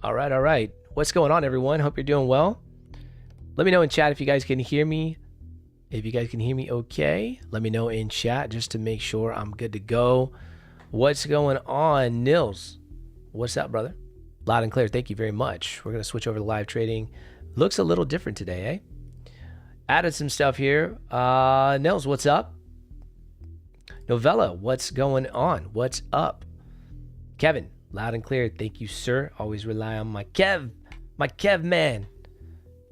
All right. What's going on, everyone? Hope you're doing well. Let me know in chat if you guys can hear me. If you guys can hear me okay, let me know in chat just to make sure I'm good to go. What's going on, Nils? What's up, brother? Loud and clear. Thank you very much. We're going to switch over to live trading. Looks a little different today, eh? Added some stuff here. Nils, what's up? Novella, what's going on? What's up? Kevin, loud and clear. Thank you, sir. Always rely on my Kev man.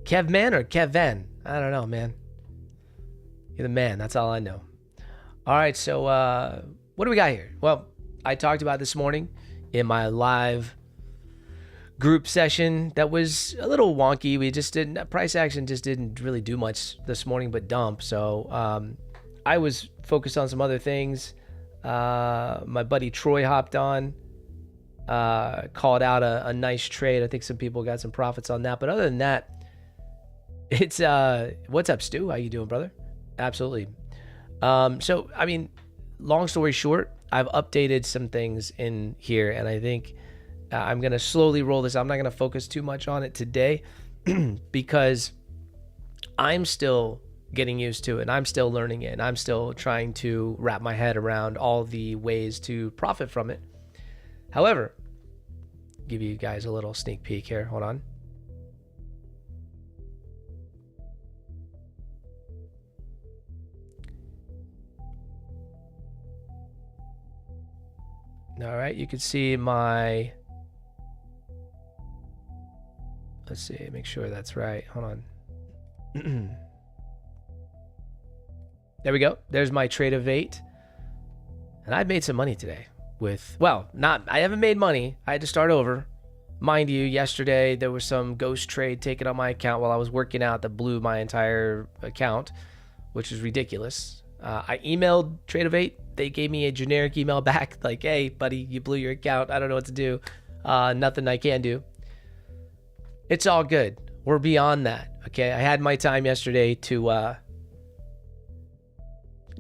Kev man or Kevin? I don't know, man. You're the man. That's all I know. All right, so what do we got here? Well, I talked about this morning in my live group session that was a little wonky. We just didn't, price action just didn't really do much this morning but dump. So I was focused on some other things. My buddy Troy hopped on, called out a nice trade. I think some people got some profits on that. But other than that, it's what's up, Stu? How you doing, brother? Absolutely. So, I mean, long story short, I've updated some things in here, and I think I'm going to slowly roll this. I'm not going to focus too much on it today because I'm still getting used to it, and I'm still learning it, and I'm still trying to wrap my head around all the ways to profit from it. However, give you guys a little sneak peek here. Hold on. All right, you can see my, let's see, make sure that's right. Hold on. There we go. There's my trade of 8. And I've made some money today with, well, I haven't made money. I had to start over. Mind you, yesterday there was some ghost trade taken on my account while I was working out that blew my entire account, which is ridiculous. I emailed Trade of 8. They gave me a generic email back like, hey, buddy, you blew your account. I don't know what to do. Nothing I can do. It's all good. We're beyond that. Okay. I had my time yesterday to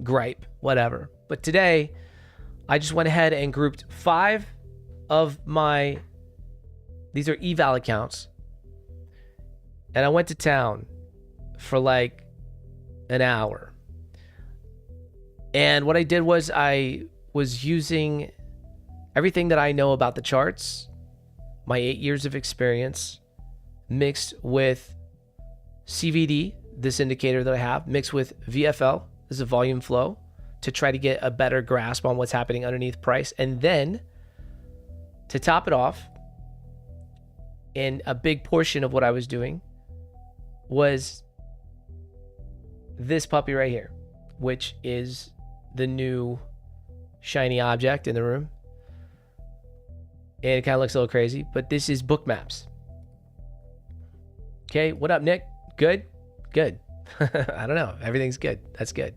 gripe, whatever. But today, I just went ahead and grouped 5 of my, these are eval accounts. And I went to town for like an hour. And what I did was I was using everything that I know about the charts, my 8 years of experience, mixed with CVD, this indicator that I have, mixed with VFL, this is a volume flow, to try to get a better grasp on what's happening underneath price. And then to top it off, and a big portion of what I was doing was this puppy right here, which is the new shiny object in the room. And it kind of looks a little crazy, but this is book maps. Okay, what up, Nick? Good? Good. I don't know. Everything's good. That's good.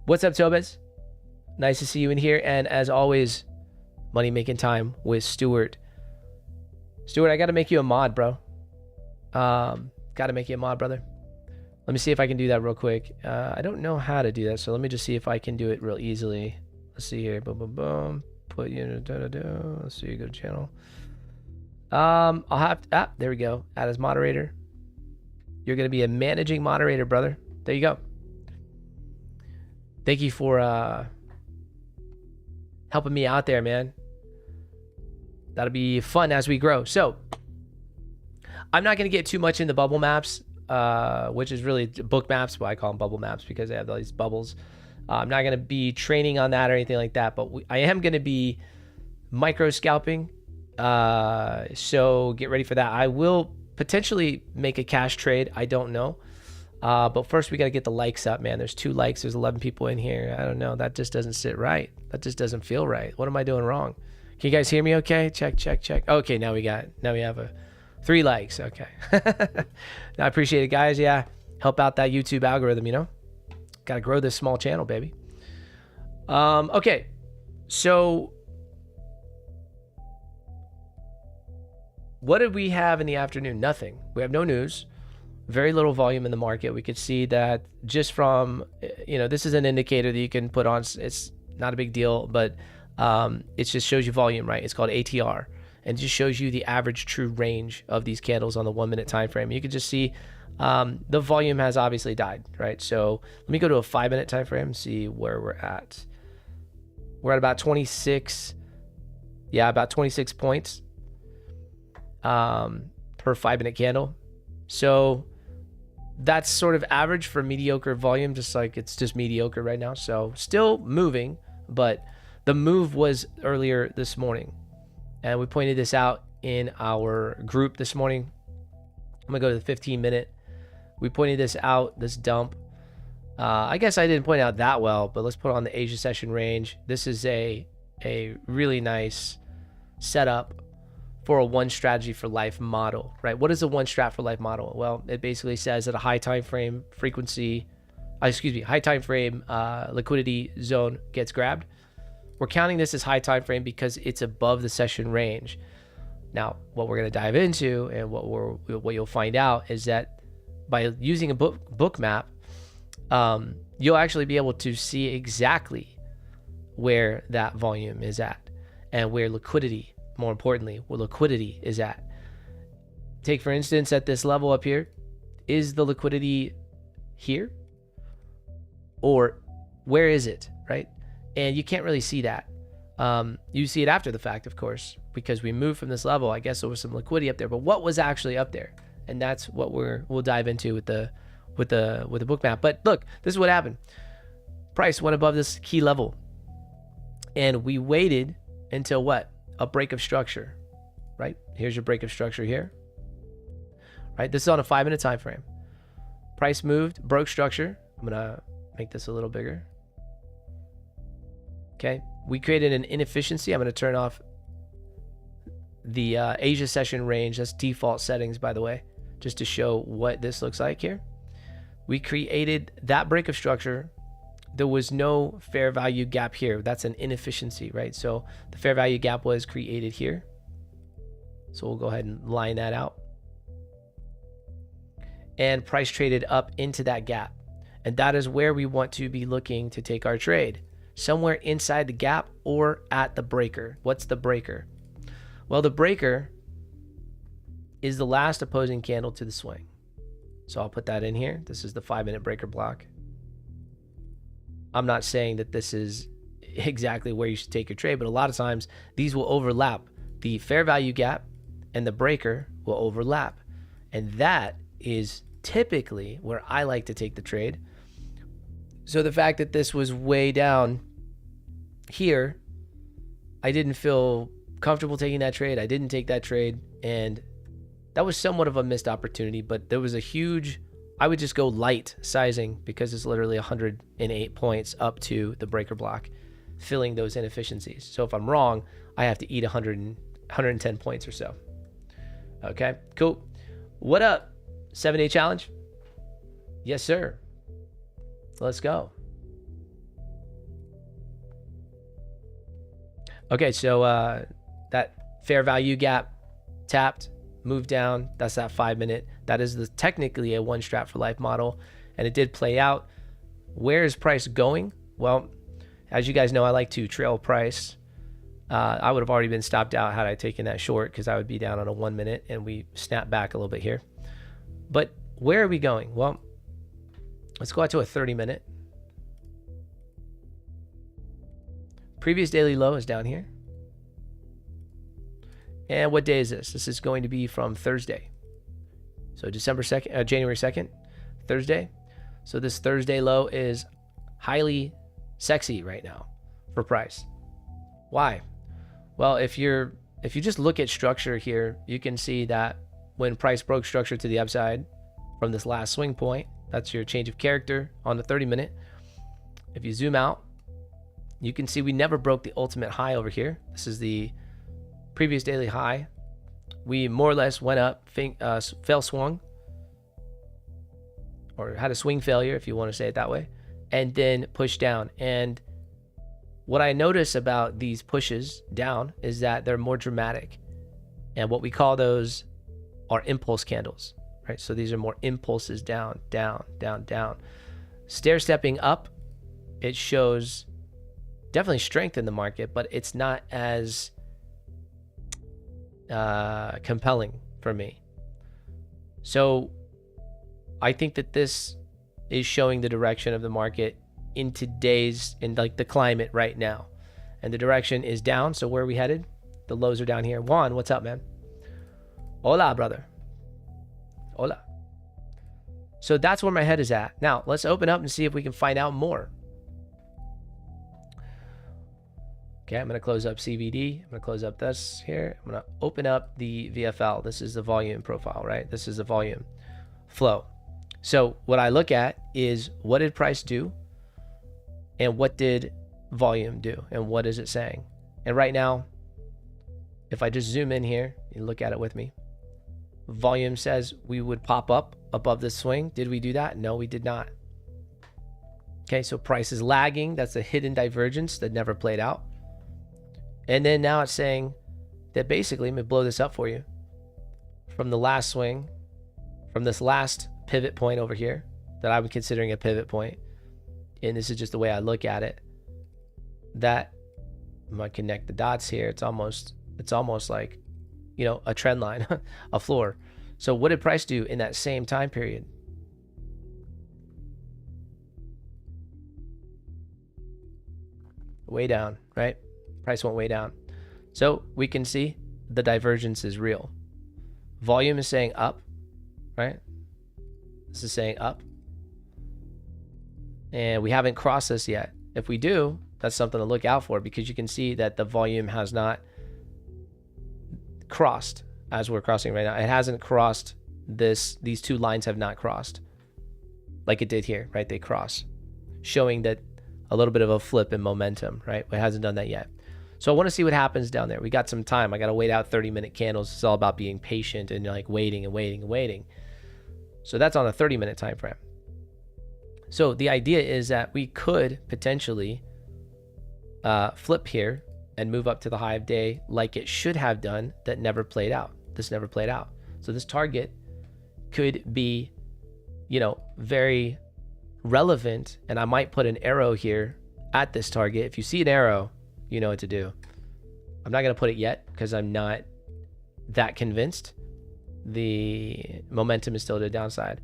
What's up, Tobes? Nice to see you in here. And as always, money making time with Stuart. Stuart, I got to make you a mod, bro. Got to make you a mod, brother. Let me see if I can do that real quick. I don't know how to do that, so let me just see if I can do it real easily. Let's see here. Boom, boom, boom. Put you in a Let's see. Go to channel. I'll have there we go. Add as moderator. You're gonna be a managing moderator, brother. There you go. Thank you for helping me out there, man. That'll be fun as we grow. So I'm not gonna get too much into bubble maps. Which is really book maps, but I call them bubble maps because they have all these bubbles. I'm not going to be training on that or anything like that, but I am going to be micro scalping. So get ready for that. I will potentially make a cash trade. I don't know. But first we got to get the likes up, man. There's 2 likes. There's 11 people in here. I don't know. That just doesn't sit right. That just doesn't feel right. What am I doing wrong? Can you guys hear me okay? Check. Okay, now we have 3 likes. Okay. I appreciate it, guys. Yeah. Help out that YouTube algorithm, you know? Got to grow this small channel, baby. Okay. So what did we have in the afternoon? Nothing. We have no news. Very little volume in the market. We could see that just from, this is an indicator that you can put on. It's not a big deal, but It just shows you volume, right? It's called ATR, and it just shows you the average true range of these candles on the 1 minute time frame. You can just see the volume has obviously died, right? So let me go to a 5 minute time frame and see where we're at. We're at about 26, about 26 points per 5 minute candle. So that's sort of average for mediocre volume, just like it's just mediocre right now. So still moving, but the move was earlier this morning, and we pointed this out in our group this morning. I'm gonna go to the 15 minute. We pointed this out, this dump. I guess I didn't point out that well, but let's put on the Asia session range. This is a really nice setup for a one strategy for life model, right? What is a one strat for life model? Well, it basically says that a high time frame high time frame liquidity zone gets grabbed. We're counting this as high time frame because it's above the session range. Now, what we're going to dive into and what you'll find out is that by using a book map, you'll actually be able to see exactly where that volume is at and where liquidity, more importantly, where liquidity is at. Take, for instance, at this level up here, is the liquidity here? Or where is it, right? And you can't really see that. You see it after the fact, of course, because we moved from this level. I guess there was some liquidity up there, but what was actually up there? And that's what we'll dive into with the book map. But look, this is what happened. Price went above this key level, and we waited until what? A break of structure, right? Here's your break of structure here, right? This is on a 5 minute time frame. Price moved, broke structure. I'm gonna make this a little bigger. Okay, we created an inefficiency. I'm gonna turn off the Asia session range. That's default settings, by the way, just to show what this looks like here. We created that break of structure. There was no fair value gap here. That's an inefficiency, right? So the fair value gap was created here. So we'll go ahead and line that out. And price traded up into that gap. And that is where we want to be looking to take our trade. Somewhere inside the gap or at the breaker. What's the breaker? Well, the breaker is the last opposing candle to the swing. So I'll put that in here. This is the 5 minute breaker block. I'm not saying that this is exactly where you should take your trade, but a lot of times these will overlap. The fair value gap and the breaker will overlap. And that is typically where I like to take the trade. So the fact that this was way down here, I didn't feel comfortable taking that trade. I didn't take that trade, and that was somewhat of a missed opportunity, but there was a huge, I would just go light sizing because it's literally 108 points up to the breaker block, filling those inefficiencies. So if I'm wrong, I have to eat 110 points or so. Okay, cool. What up? 7-day challenge? Yes, sir. Let's go. Okay, so that fair value gap tapped, moved down. That's that 5 minute. That is technically a one strat for life model, and it did play out. Where is price going? Well, as you guys know, I like to trail price. I would have already been stopped out had I taken that short because I would be down on a 1 minute, and we snap back a little bit here. But where are we going? Well, let's go out to a 30 minute. Previous daily low is down here. And what day is this? This is going to be from Thursday. So January 2nd, Thursday. So this Thursday low is highly sexy right now for price. Why? Well, if you just look at structure here, you can see that when price broke structure to the upside from this last swing point, that's your change of character on the 30 minute. If you zoom out, you can see we never broke the ultimate high over here. This is the previous daily high. We more or less went up, fell swung, or had a swing failure if you want to say it that way, and then pushed down. And what I notice about these pushes down is that they're more dramatic. And what we call those are impulse candles, right? So these are more impulses down, down, down, down. Stair stepping up, it shows definitely strength in the market, but it's not as compelling for me. So I think that this is showing the direction of the market in today's, in like the climate right now. And the direction is down. So where are we headed? The lows are down here. Juan, what's up, man? Hola, brother. Hola. So that's where my head is at. Now, let's open up and see if we can find out more. Okay, I'm going to close up CVD. I'm going to close up this here. I'm going to open up the VFL. This is the volume profile, right? This is the volume flow. So what I look at is what did price do and what did volume do and what is it saying? And right now, if I just zoom in here, you look at it with me. Volume says we would pop up above this swing. Did we do that? No, we did not. Okay, so price is lagging. That's a hidden divergence that never played out. And then now it's saying that basically, let me blow this up for you. From the last swing, from this last pivot point over here that I'm considering a pivot point, and this is just the way I look at it, that I'm gonna connect the dots here. It's almost like, you know, a trend line, a floor. So what did price do in that same time period? Way down, right? Price went way down. So we can see the divergence is real. Volume is saying up, right? This is saying up. And we haven't crossed this yet. If we do, that's something to look out for, because you can see that the volume has not crossed as we're crossing right now. It hasn't crossed this. These two lines have not crossed like it did here, right? They cross, showing that a little bit of a flip in momentum, right? It hasn't done that yet. So I want to see what happens down there. We got some time. I got to wait out 30-minute candles. It's all about being patient and like waiting and waiting and waiting. So that's on a 30-minute time frame. So the idea is that we could potentially flip here and move up to the high of day like it should have done. That never played out. This never played out. So this target could be, you know, very relevant. And I might put an arrow here at this target. If you see an arrow, you know what to do. I'm not going to put it yet because I'm not that convinced. The momentum is still to the downside.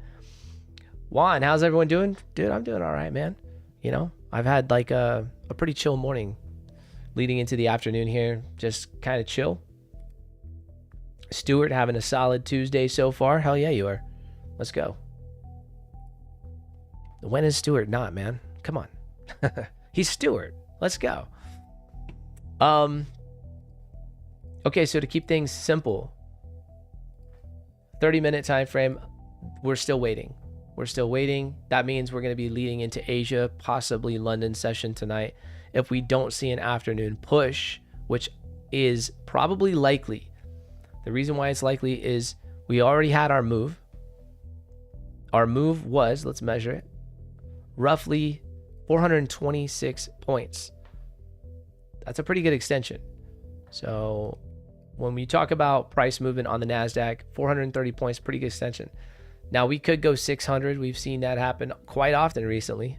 Juan, how's everyone doing? Dude, I'm doing all right, man. You know, I've had like a pretty chill morning leading into the afternoon here. Just kind of chill. Stuart, having a solid Tuesday so far. Hell yeah, you are. Let's go. When is Stuart not, man? Come on. He's Stuart. Let's go. Okay, so to keep things simple, 30-minute time frame, we're still waiting. We're still waiting. That means we're going to be leading into Asia, possibly London session tonight. If we don't see an afternoon push, which is probably likely. The reason why it's likely is we already had our move. Our move was, let's measure it, roughly 426 points. That's a pretty good extension. So when we talk about price movement on the NASDAQ, 430 points, pretty good extension. Now we could go 600. We've seen that happen quite often recently.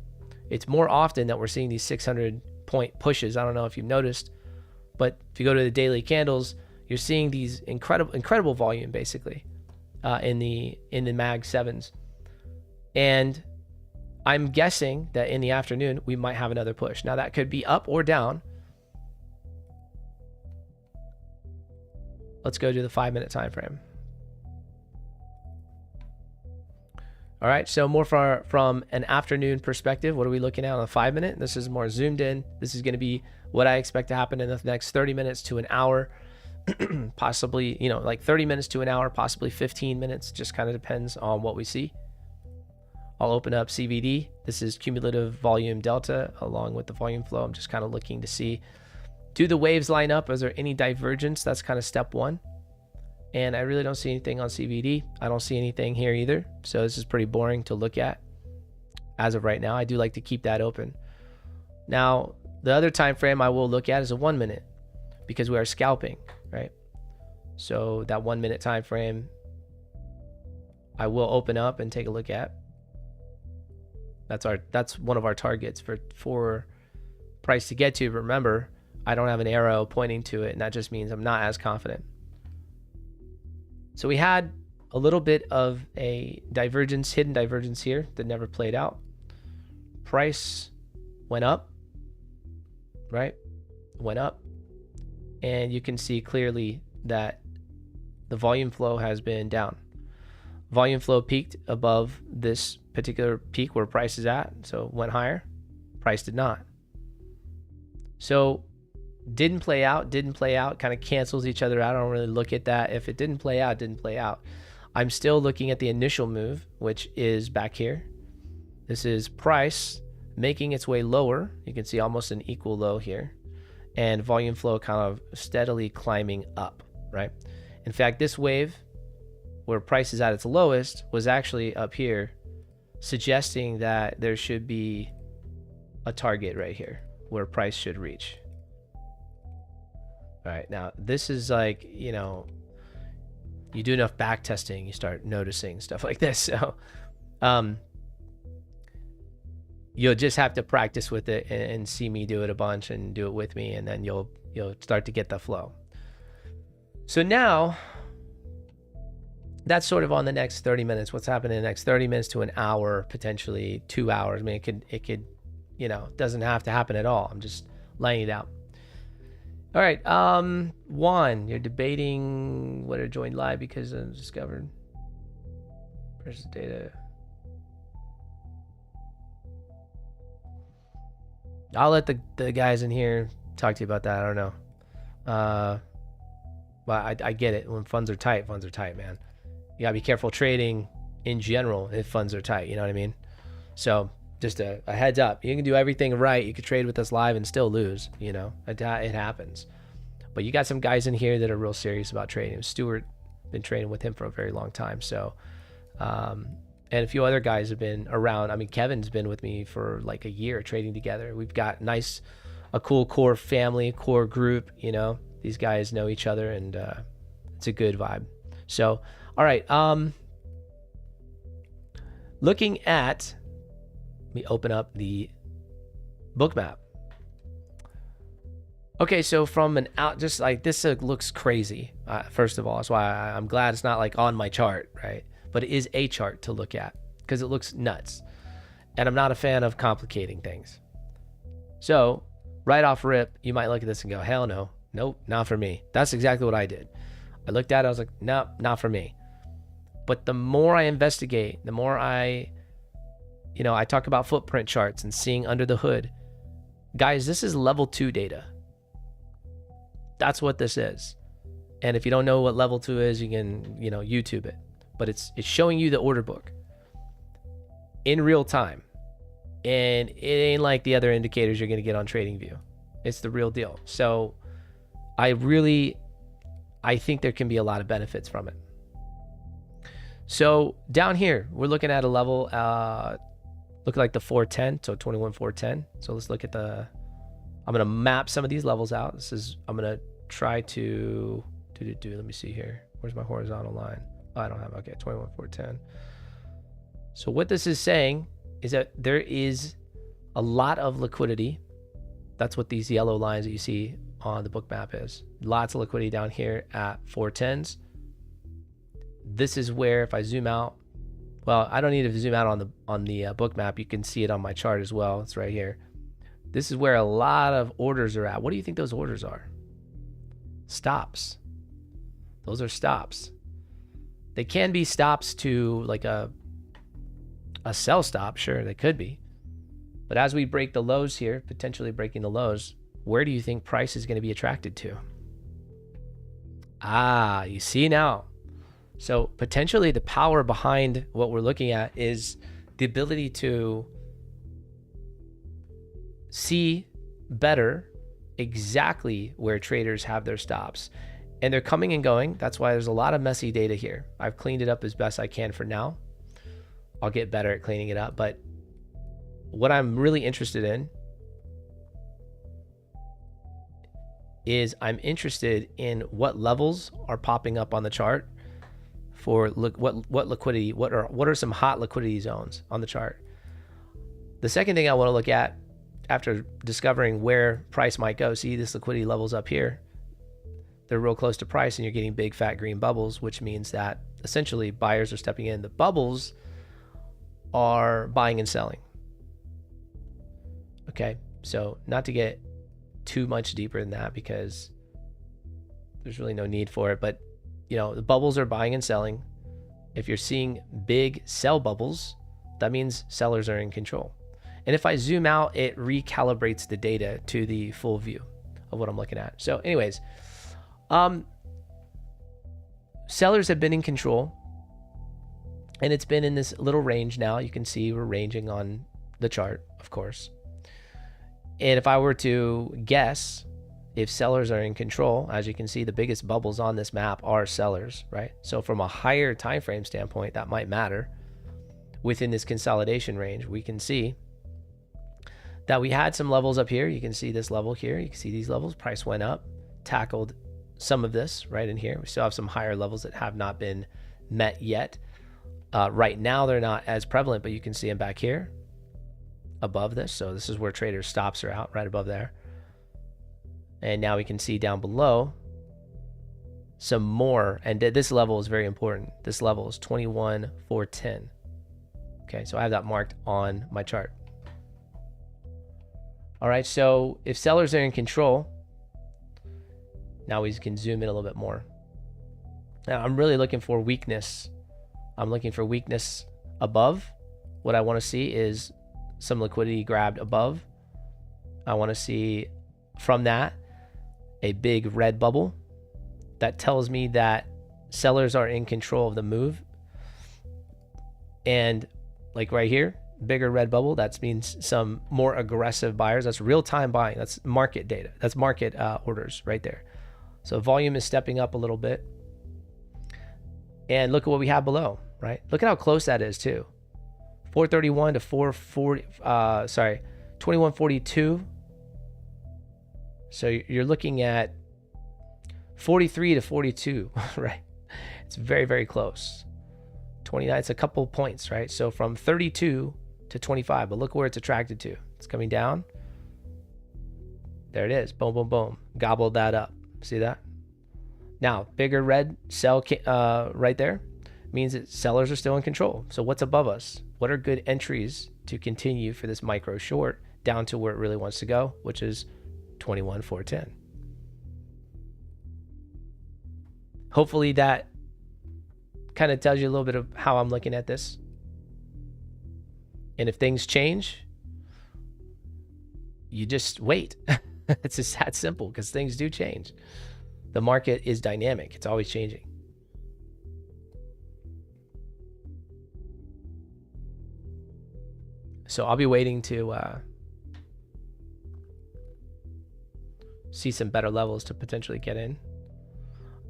It's more often that we're seeing these 600 point pushes. I don't know if you've noticed, but if you go to the daily candles, you're seeing these incredible volume basically in the Mag 7s. And I'm guessing that in the afternoon, we might have another push. Now that could be up or down. Let's go to the 5-minute time frame. All right, so more from an afternoon perspective, what are we looking at on the 5-minute? This is more zoomed in. This is going to be what I expect to happen in the next 30 minutes to an hour, possibly, you know, like 30 minutes to an hour, possibly 15 minutes. Just kind of depends on what we see. I'll open up CVD. This is cumulative volume delta along with the volume flow. I'm just kind of looking to see, do the waves line up? Is there any divergence? That's kind of step one. And I really don't see anything on CVD. I don't see anything here either. So this is pretty boring to look at as of right now. I do like to keep that open. Now, the other time frame I will look at is a 1 minute because we are scalping, right? So that 1 minute time frame I will open up and take a look at. That's one of our targets for price to get to. But remember, I don't have an arrow pointing to it, and that just means I'm not as confident. So we had a little bit of a divergence, hidden divergence here that never played out. Price went up, right? Went up. And you can see clearly that the volume flow has been down. Volume flow peaked above this particular peak where price is at, so it went higher. Price did not. So didn't play out, kind of cancels each other out. I don't really look at that. If it didn't play out, didn't play out. I'm still looking at the initial move, which is back here. This is price making its way lower. You can see almost an equal low here. And volume flow kind of steadily climbing up, right? In fact, this wave where price is at its lowest was actually up here, suggesting that there should be a target right here where price should reach. All right, now this is like, you know, you do enough back testing, you start noticing stuff like this. So you'll just have to practice with it and see me do it a bunch and do it with me, and then you'll start to get the flow. So now that's sort of on the next 30 minutes. What's happening in the next 30 minutes to an hour, potentially 2 hours. I mean, it could, you know, doesn't have to happen at all. I'm just laying it out. All right, Juan, you're debating whether to join live because I discovered precious data. I'll let the guys in here talk to you about that. I don't know. But I get it. When funds are tight, man. You gotta be careful trading in general if funds are tight. You know what I mean? So just a heads up. You can do everything right. You could trade with us live and still lose. You know, it happens. But you got some guys in here that are real serious about trading. Stuart, been trading with him for a very long time. So, and a few other guys have been around. I mean, Kevin's been with me for like a year trading together. We've got a cool core family, core group. You know, these guys know each other, and it's a good vibe. So, all right. Looking at, let me open up the book map. Okay, so from an out, just like this looks crazy. First of all, that's why I'm glad it's not like on my chart, right? But it is a chart to look at because it looks nuts. And I'm not a fan of complicating things. So right off rip, you might look at this and go, hell no, nope, not for me. That's exactly what I did. I looked at it, I was like, nope, not for me. But the more I investigate, the more I talk about footprint charts and seeing under the hood. Guys, this is level 2 data. That's what this is. And if you don't know what level 2 is, you can, YouTube it. But it's showing you the order book in real time. And it ain't like the other indicators you're going to get on TradingView. It's the real deal. So I think there can be a lot of benefits from it. So down here, we're looking at a level, look like the 410, so 21,410. So let's look at I'm going to map some of these levels out. I'm going to try to let me see here. Where's my horizontal line? Oh, I don't have, okay, 21,410. So what this is saying is that there is a lot of liquidity. That's what these yellow lines that you see on the book map is. Lots of liquidity down here at 410s. This is where, if I zoom out, well, I don't need to zoom out on the book map. You can see it on my chart as well. It's right here. This is where a lot of orders are at. What do you think those orders are? Stops. Those are stops. They can be stops to like a sell stop. Sure, they could be. But as we break the lows here, potentially breaking the lows, where do you think price is going to be attracted to? Ah, you see now. So potentially the power behind what we're looking at is the ability to see better exactly where traders have their stops. And they're coming and going. That's why there's a lot of messy data here. I've cleaned it up as best I can for now. I'll get better at cleaning it up. But what I'm really interested in is I'm interested in what levels are popping up on the chart for what liquidity, what are some hot liquidity zones on the chart. The second thing I want to look at after discovering where price might go, see this liquidity levels up here, they're real close to price, and you're getting big fat green bubbles, which means that essentially buyers are stepping in. The bubbles are buying and selling. Okay, so not to get too much deeper than that because there's really no need for it, but you know, the bubbles are buying and selling. If you're seeing big sell bubbles, that means sellers are in control. And if I zoom out, it recalibrates the data to the full view of what I'm looking at. So anyways, sellers have been in control, and it's been in this little range now. You can see we're ranging on the chart, of course. And if I were to guess, if sellers are in control, as you can see, the biggest bubbles on this map are sellers, right? So from a higher time frame standpoint, that might matter. Within this consolidation range, we can see that we had some levels up here. You can see this level here. You can see these levels. Price went up, tackled some of this right in here. We still have some higher levels that have not been met yet. Right now, they're not as prevalent, but you can see them back here above this. So this is where traders' stops are out, right above there. And now we can see down below some more. And this level is very important. This level is 21,410. Okay, so I have that marked on my chart. All right, so if sellers are in control, now we can zoom in a little bit more. Now I'm really looking for weakness. I'm looking for weakness above. What I want to see is some liquidity grabbed above. I want to see from that a big red bubble. That tells me that sellers are in control of the move. And like right here, bigger red bubble, that means some more aggressive buyers. That's real-time buying. That's market data. That's market orders right there. So volume is stepping up a little bit. And look at what we have below, right? Look at how close that is too. 431 to 440, 2142. So you're looking at 43 to 42, right? It's very, very close. 29, it's a couple points, right? So from 32 to 25, but look where it's attracted to. It's coming down. There it is. Boom, boom, boom. Gobbled that up. See that? Now, bigger red sell right there means that sellers are still in control. So what's above us? What are good entries to continue for this micro short down to where it really wants to go, which is 21,410. Hopefully that kind of tells you a little bit of how I'm looking at this. And if things change, you just wait. It's just that simple, because things do change. The market is dynamic. It's always changing. So I'll be waiting to see some better levels to potentially get in.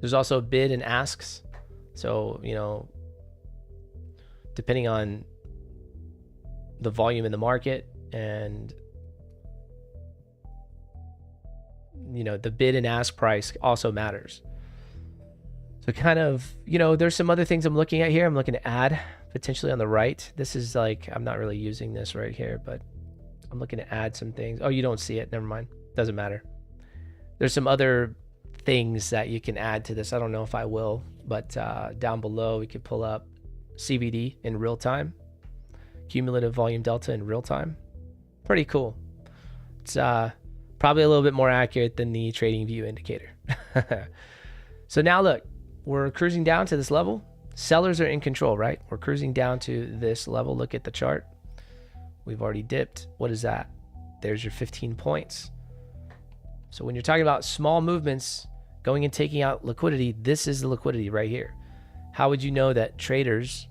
There's also bid and asks. So, you know, depending on the volume in the market and, you know, the bid and ask price also matters. So kind of, you know, there's some other things I'm looking at here. I'm looking to add potentially on the right. This is like, I'm not really using this right here, but I'm looking to add some things. Oh, you don't see it. Never mind. Doesn't matter. There's some other things that you can add to this. I don't know if I will, but down below we could pull up CVD in real time, cumulative volume delta in real time. Pretty cool. It's probably a little bit more accurate than the trading view indicator. So now look, we're cruising down to this level. Sellers are in control, right? We're cruising down to this level. Look at the chart. We've already dipped. What is that? There's your 15 points. So when you're talking about small movements going and taking out liquidity, this is the liquidity right here. How would you know that traders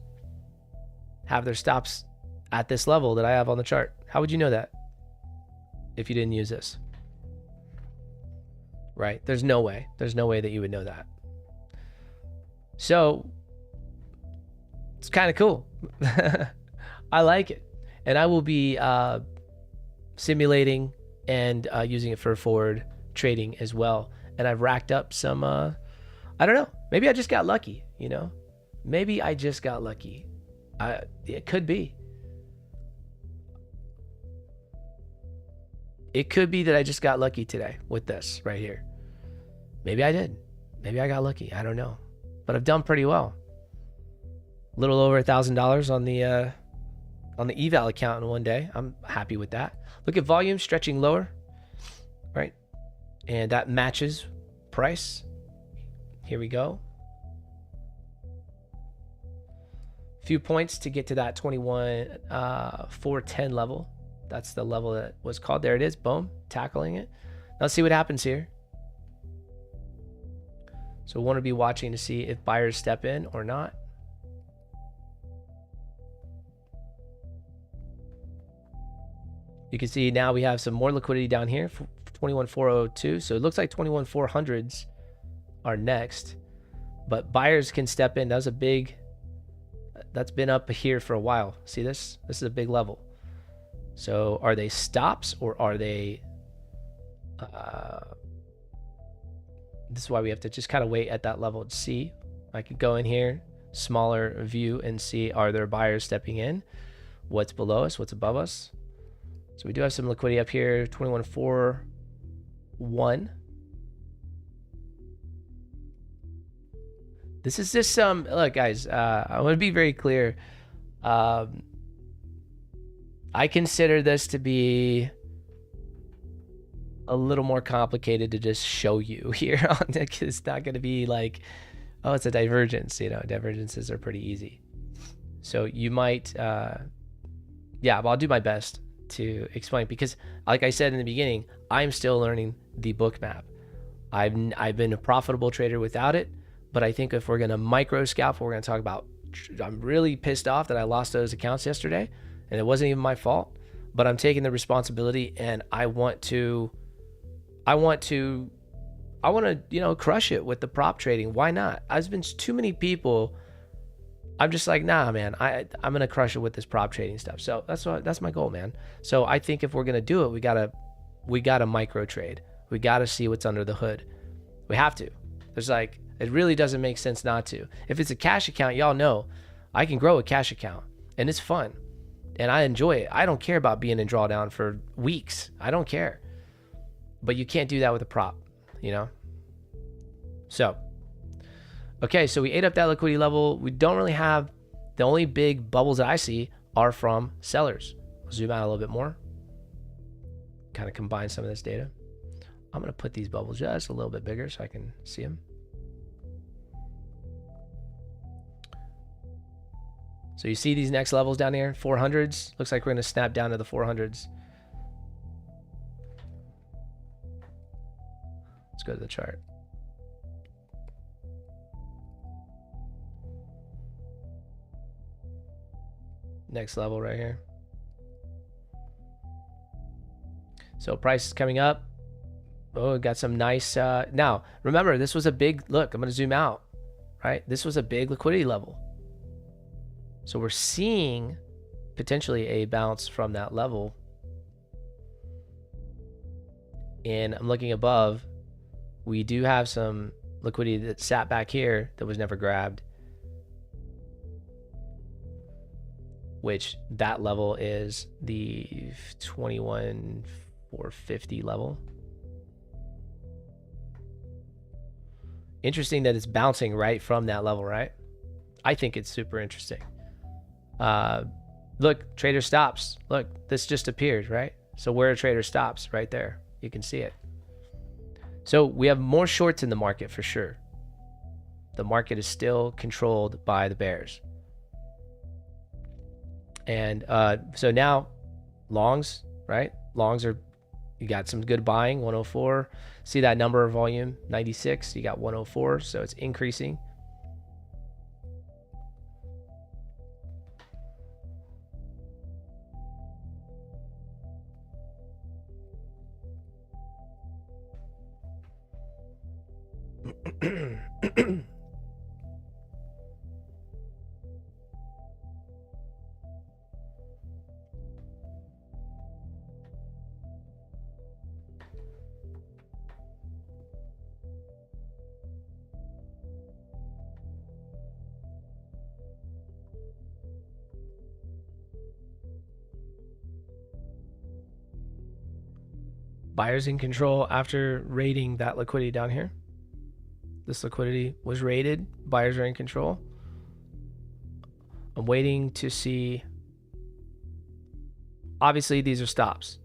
have their stops at this level that I have on the chart? How would you know that if you didn't use this? Right? There's no way. There's no way that you would know that. So it's kind of cool. I like it. And I will be simulating and using it for forward trading as well. And I've racked up some, I don't know, maybe I just got lucky, you know? Maybe I just got lucky. It could be. It could be that I just got lucky today with this right here. Maybe I did. Maybe I got lucky. I don't know. But I've done pretty well. A little over $1,000 on the eval account in one day. I'm happy with that. Look at volume stretching lower, right? And that matches price. Here we go. Few points to get to that 21,410 level. That's the level that was called. There it is. Boom. Tackling it. Now let's see what happens here. So we want to be watching to see if buyers step in or not. You can see now we have some more liquidity down here, 21,402. So it looks like 21,400s are next, but buyers can step in. That was a big, that's been up here for a while. See this? This is a big level. So are they stops or are they, this is why we have to just kind of wait at that level to see. I could go in here, smaller view, and see, are there buyers stepping in? What's below us? What's above us? So we do have some liquidity up here, 21,401. This is just some, look guys, I want to be very clear. I consider this to be a little more complicated to just show you here. It's not going to be like, oh, it's a divergence. You know, divergences are pretty easy. So you might, yeah, but I'll do my best to explain, because like I said in the beginning, I'm still learning the book map. I've been a profitable trader without it, but I think if we're going to micro scalp, we're going to talk about, I'm really pissed off that I lost those accounts yesterday, and it wasn't even my fault, but I'm taking the responsibility, and I want to, you know, crush it with the prop trading. Why not? There's been too many people. I'm just like, nah, man, I'm going to crush it with this prop trading stuff. So that's my goal, man. So I think if we're going to do it, we gotta micro trade. We got to see what's under the hood. We have to. There's like, it really doesn't make sense not to. If it's a cash account, y'all know I can grow a cash account and it's fun and I enjoy it. I don't care about being in drawdown for weeks. I don't care. But you can't do that with a prop, you know? So, okay, so we ate up that liquidity level. We don't really have, the only big bubbles that I see are from sellers. I'll zoom out a little bit more. Kind of combine some of this data. I'm going to put these bubbles just a little bit bigger so I can see them. So you see these next levels down here, 400s. Looks like we're going to snap down to the 400s. Let's go to the chart. Next level right here. So price is coming up. Oh, got some nice, now remember, this was a big, look, I'm going to zoom out, right? This was a big liquidity level. So we're seeing potentially a bounce from that level. And I'm looking above, we do have some liquidity that sat back here that was never grabbed, which that level is the 21,450 level. Interesting that it's bouncing right from that level, right? I think it's super interesting. Look, trader stops. Look, this just appeared, right? So where a trader stops, right there, you can see it. So we have more shorts in the market for sure. The market is still controlled by the bears. And so now longs, right? Longs are, you got some good buying, 104. See that number of volume, 96, you got 104, so it's increasing. Buyers in control after rating that liquidity down here. This liquidity was rated. Buyers are in control. I'm waiting to see. Obviously, these are stops,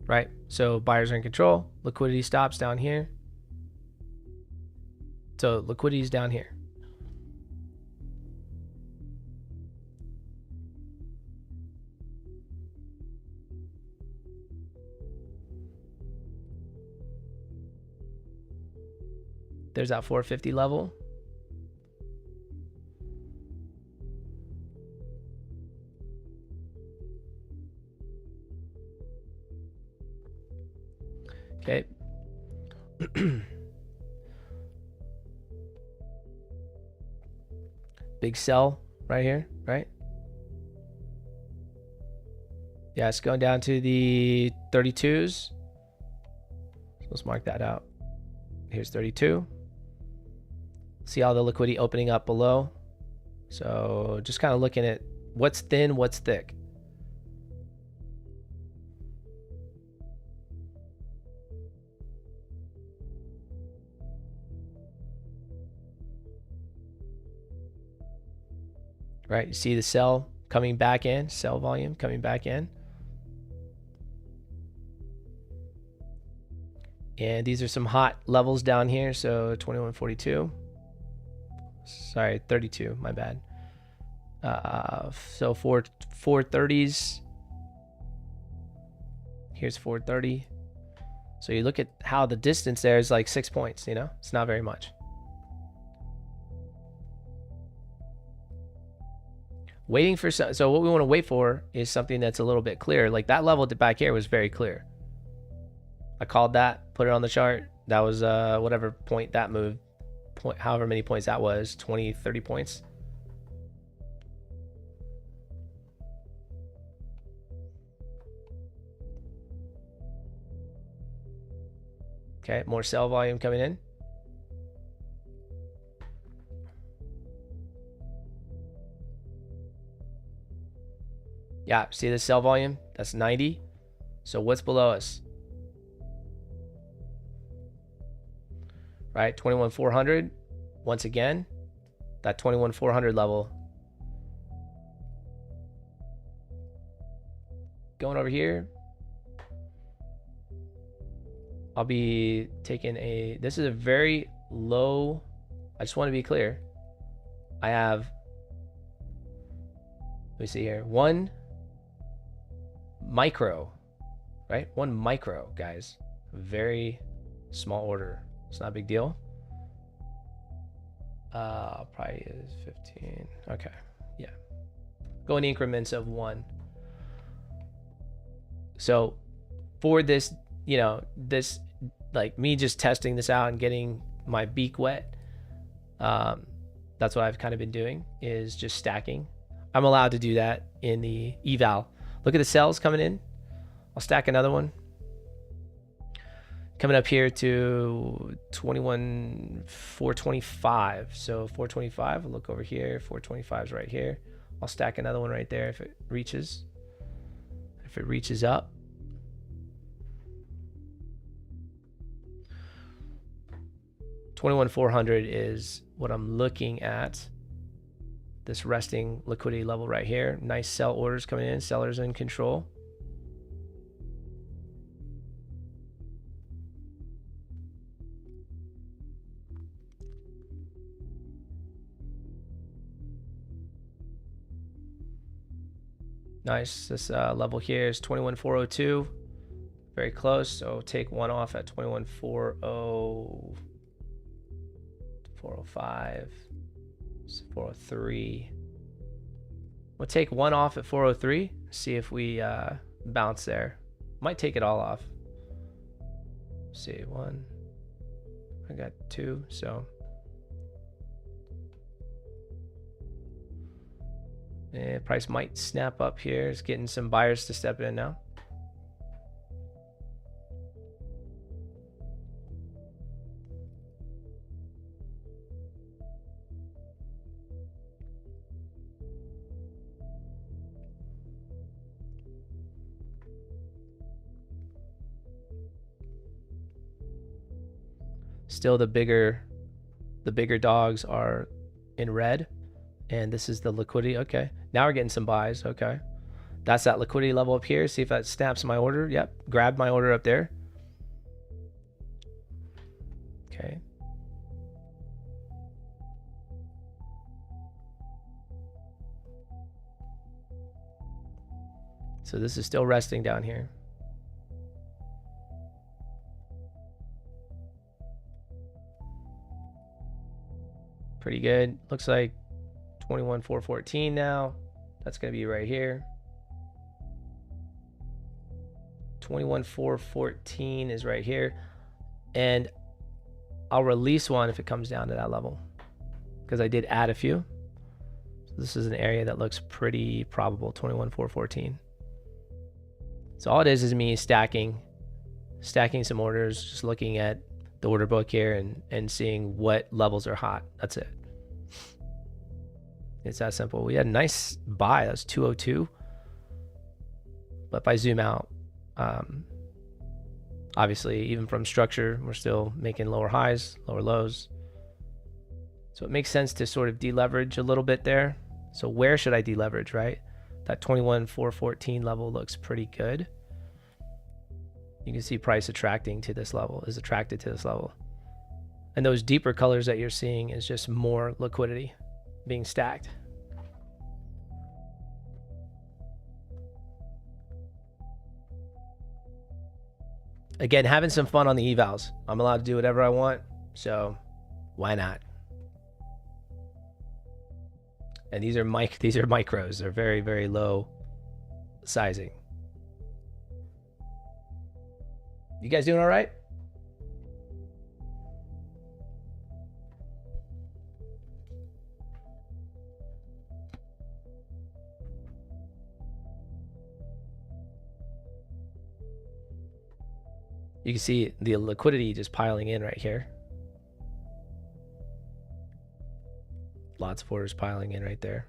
right? So buyers are in control. Liquidity stops down here. So liquidity is down here. There's that 450 level. Okay. Big sell right here, right? Yeah, it's going down to the 32s. So let's mark that out. Here's 32. See all the liquidity opening up below. So just kind of looking at what's thin, what's thick. Right, you see the sell coming back in, sell volume coming back in. And these are some hot levels down here. So 2142. Sorry, 32, my bad. So 430s. Here's 430. So you look at how the distance there is like 6 points, you know? It's not very much. Waiting for some, so what we want to wait for is something that's a little bit clearer. Like that level back here was very clear. I called that, put it on the chart. That was whatever point that moved, however many points that was, 20, 30 points. Okay, more sell volume coming in. Yeah, see the sell volume? That's 90. So what's below us? Right, 21,400. Once again, that 21,400 level. Going over here. I'll be taking a, this is a very low, I just want to be clear. I have, let me see here, one micro, right? One micro, guys. Very small order. It's not a big deal. Probably is 15. Okay, yeah. Go in increments of 1. So for this, you know, this, like me just testing this out and getting my beak wet, that's what I've kind of been doing, is just stacking. I'm allowed to do that in the eval. Look at the cells coming in. I'll stack another one. Coming up here to 21,425. So 425, I'll look over here. 425 is right here. I'll stack another one right there if it reaches. If it reaches up. $21,400 is what I'm looking at. This resting liquidity level right here. Nice sell orders coming in. Sellers in control. Nice. This level here is 21,402. Very close. So take one off at 21,400. 405, 403. We'll take one off at 403. See if we bounce there. Might take it all off. Let's see, 1. I got 2, so. And price might snap up here. It's getting some buyers to step in now. Still the bigger dogs are in red, and this is the liquidity. Okay, now we're getting some buys. Okay, that's that liquidity level up here. See if that snaps my order. Yep, grabbed my order up there. Okay. So this is still resting down here. Pretty good. Looks like 21,414 now. That's going to be right here. 21,414 is right here. And I'll release one if it comes down to that level, because I did add a few. So this is an area that looks pretty probable, 21,414. So all it is me stacking some orders, just looking at the order book here and seeing what levels are hot. That's it. It's that simple. We had a nice buy. That was 202. But if I zoom out, obviously, even from structure, we're still making lower highs, lower lows. So it makes sense to sort of deleverage a little bit there. So where should I deleverage, right? That 21,414 level looks pretty good. You can see price attracted to this level. And those deeper colors that you're seeing is just more liquidity being stacked. Again, having some fun on the evals. I'm allowed to do whatever I want, so why not? And these are micros. They're very, very low sizing. You guys doing all right? You can see the liquidity just piling in right here. Lots of orders piling in right there.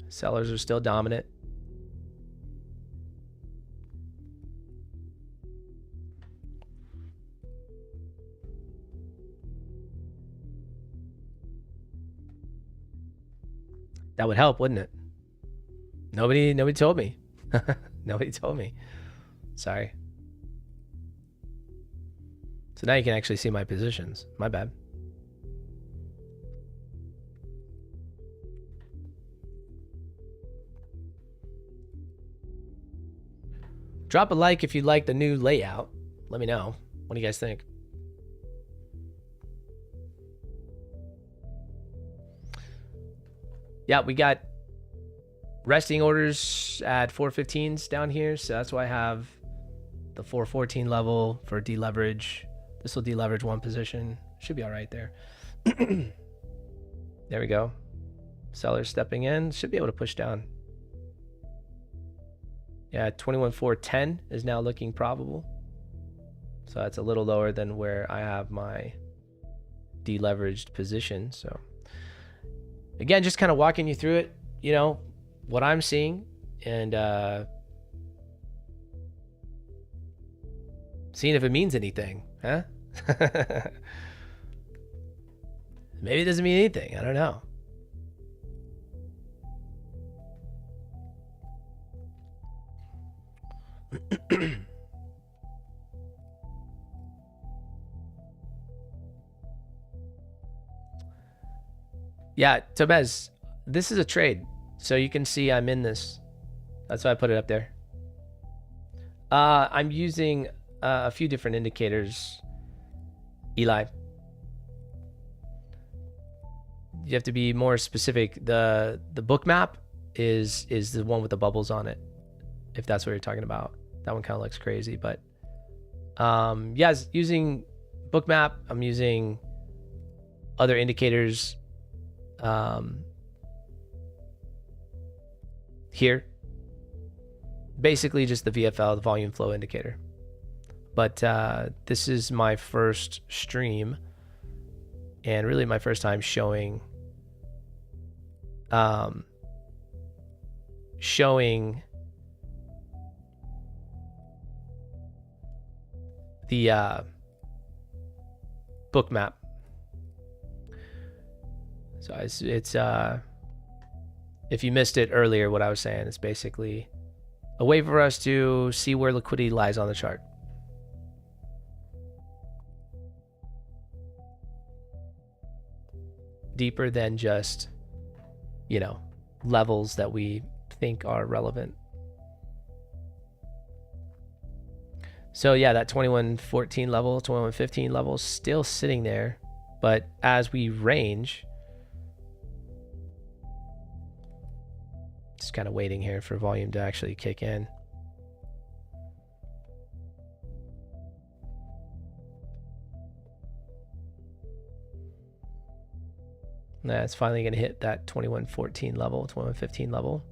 Sellers are still dominant. That would help, wouldn't it? Nobody told me. Nobody told me. Sorry. So now you can actually see my positions. My bad. Drop a like if you like the new layout. Let me know. What do you guys think? Yeah, we got resting orders at 415s down here. So that's why I have the 414 level for deleverage. This will deleverage one position. Should be all right there. There we go. Sellers stepping in. Should be able to push down. Yeah, 21,410 is now looking probable. So that's a little lower than where I have my deleveraged position. So again, just kind of walking you through it, you know, what I'm seeing, and seeing if it means anything, huh? Maybe it doesn't mean anything. I don't know. Yeah, Tobez, this is a trade. So you can see I'm in this. That's why I put it up there. I'm using a few different indicators, Eli. You have to be more specific. The book map is the one with the bubbles on it, if that's what you're talking about. That one kind of looks crazy, but yeah, using book map. I'm using other indicators here. Basically just the VFL, the volume flow indicator. But this is my first stream and really my first time showing showing the book map. So it's if you missed it earlier, what I was saying, it's basically a way for us to see where liquidity lies on the chart. Deeper than just, you know, levels that we think are relevant. So yeah, that 2114 level, 2115 level is still sitting there, but as we range, just kind of waiting here for volume to actually kick in. Nah, it's finally going to hit that 2114 level, 2115 level.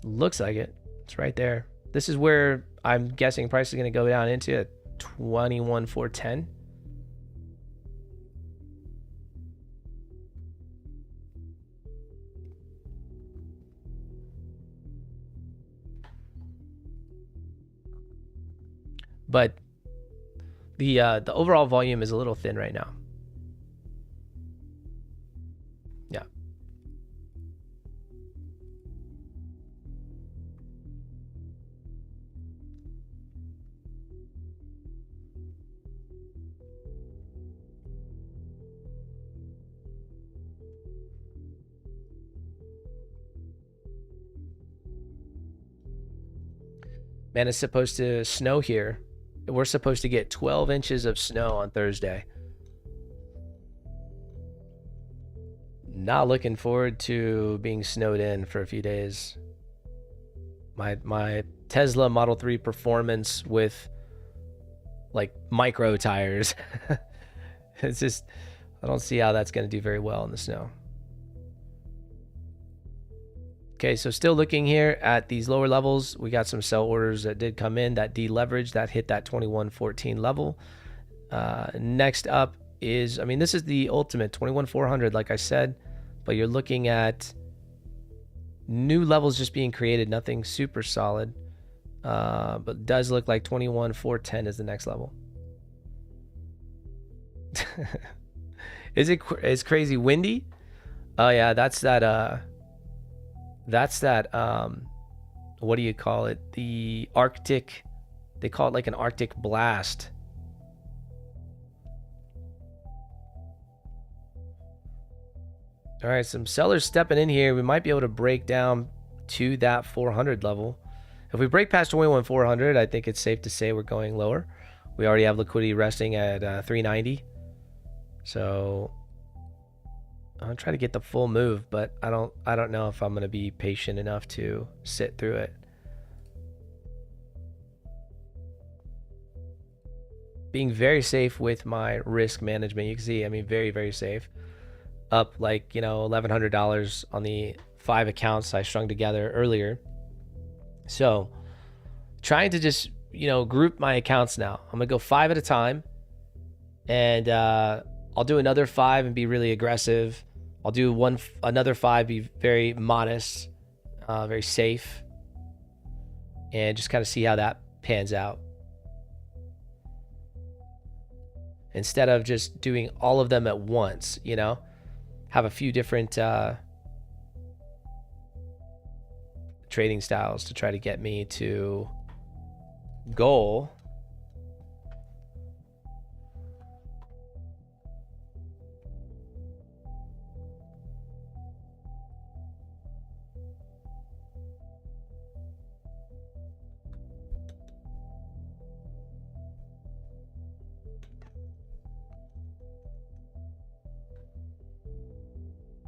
Looks like it. It's right there. This is where I'm guessing price is going to go down into at 21,410. But the overall volume is a little thin right now. Yeah. Man, it's supposed to snow here. We're supposed to get 12 inches of snow on Thursday. Not looking forward to being snowed in for a few days. My Tesla Model 3 Performance with like micro tires. It's just, I don't see how that's going to do very well in the snow. Okay, so still looking here at these lower levels, we got some sell orders that did come in, that deleveraged, that hit that 2114 level. Next up is, I mean, this is the ultimate 21,400, like I said, but you're looking at new levels just being created, nothing super solid, but does look like 21,410 is the next level. It's crazy windy. Oh yeah, that's that what do you call it, the Arctic, they call it like an Arctic blast. All right, some sellers stepping in here. We might be able to break down to that 400 level. If we break past 21,400, I think it's safe to say we're going lower. We already have liquidity resting at 390. So I'll try to get the full move, but I don't know if I'm going to be patient enough to sit through it. Being very safe with my risk management. You can see, I mean, very, very safe. Up like, you know, $1,100 on the 5 accounts I strung together earlier. So trying to just, you know, group my accounts now. I'm going to go 5 at a time, and I'll do another 5 and be really aggressive. I'll do another 5, be very modest, very safe, and just kind of see how that pans out. Instead of just doing all of them at once, you know, have a few different trading styles to try to get me to goal.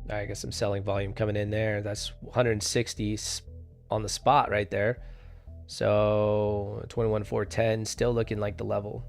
I got some selling volume coming in there. That's 160 on the spot right there. So 21,410 still looking like the level.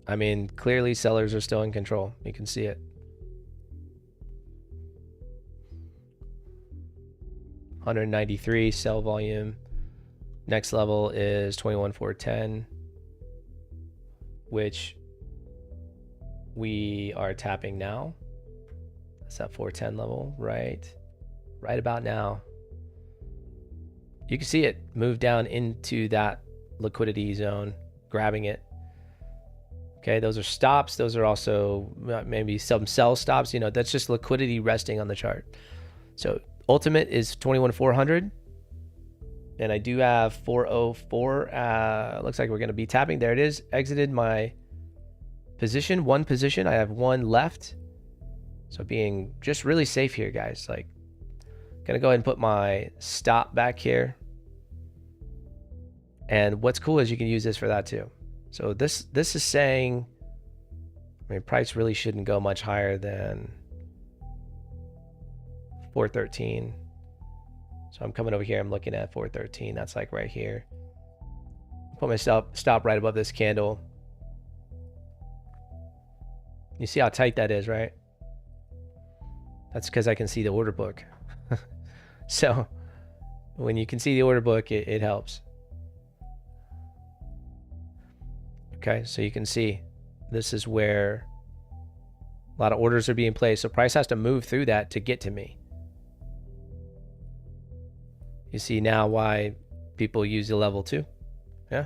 I mean, clearly sellers are still in control. You can see it. 193 sell volume. Next level is 21,410, which we are tapping now. That's that 410 level, right about now. You can see it move down into that liquidity zone, grabbing it. Okay, those are stops. Those are also maybe some sell stops. You know, that's just liquidity resting on the chart. So ultimate is 21,400. And I do have 404. Looks like we're going to be tapping. There it is. Exited my position. One position. I have one left. So being just really safe here, guys. Like, going to go ahead and put my stop back here. And what's cool is you can use this for that too. So this is saying, I mean, price really shouldn't go much higher than 413. So I'm coming over here. I'm looking at 413. That's like right here. Put my stop right above this candle. You see how tight that is, right? That's because I can see the order book. So when you can see the order book, it helps. Okay, so you can see this is where a lot of orders are being placed. So price has to move through that to get to me. You see now why people use the level 2. Yeah,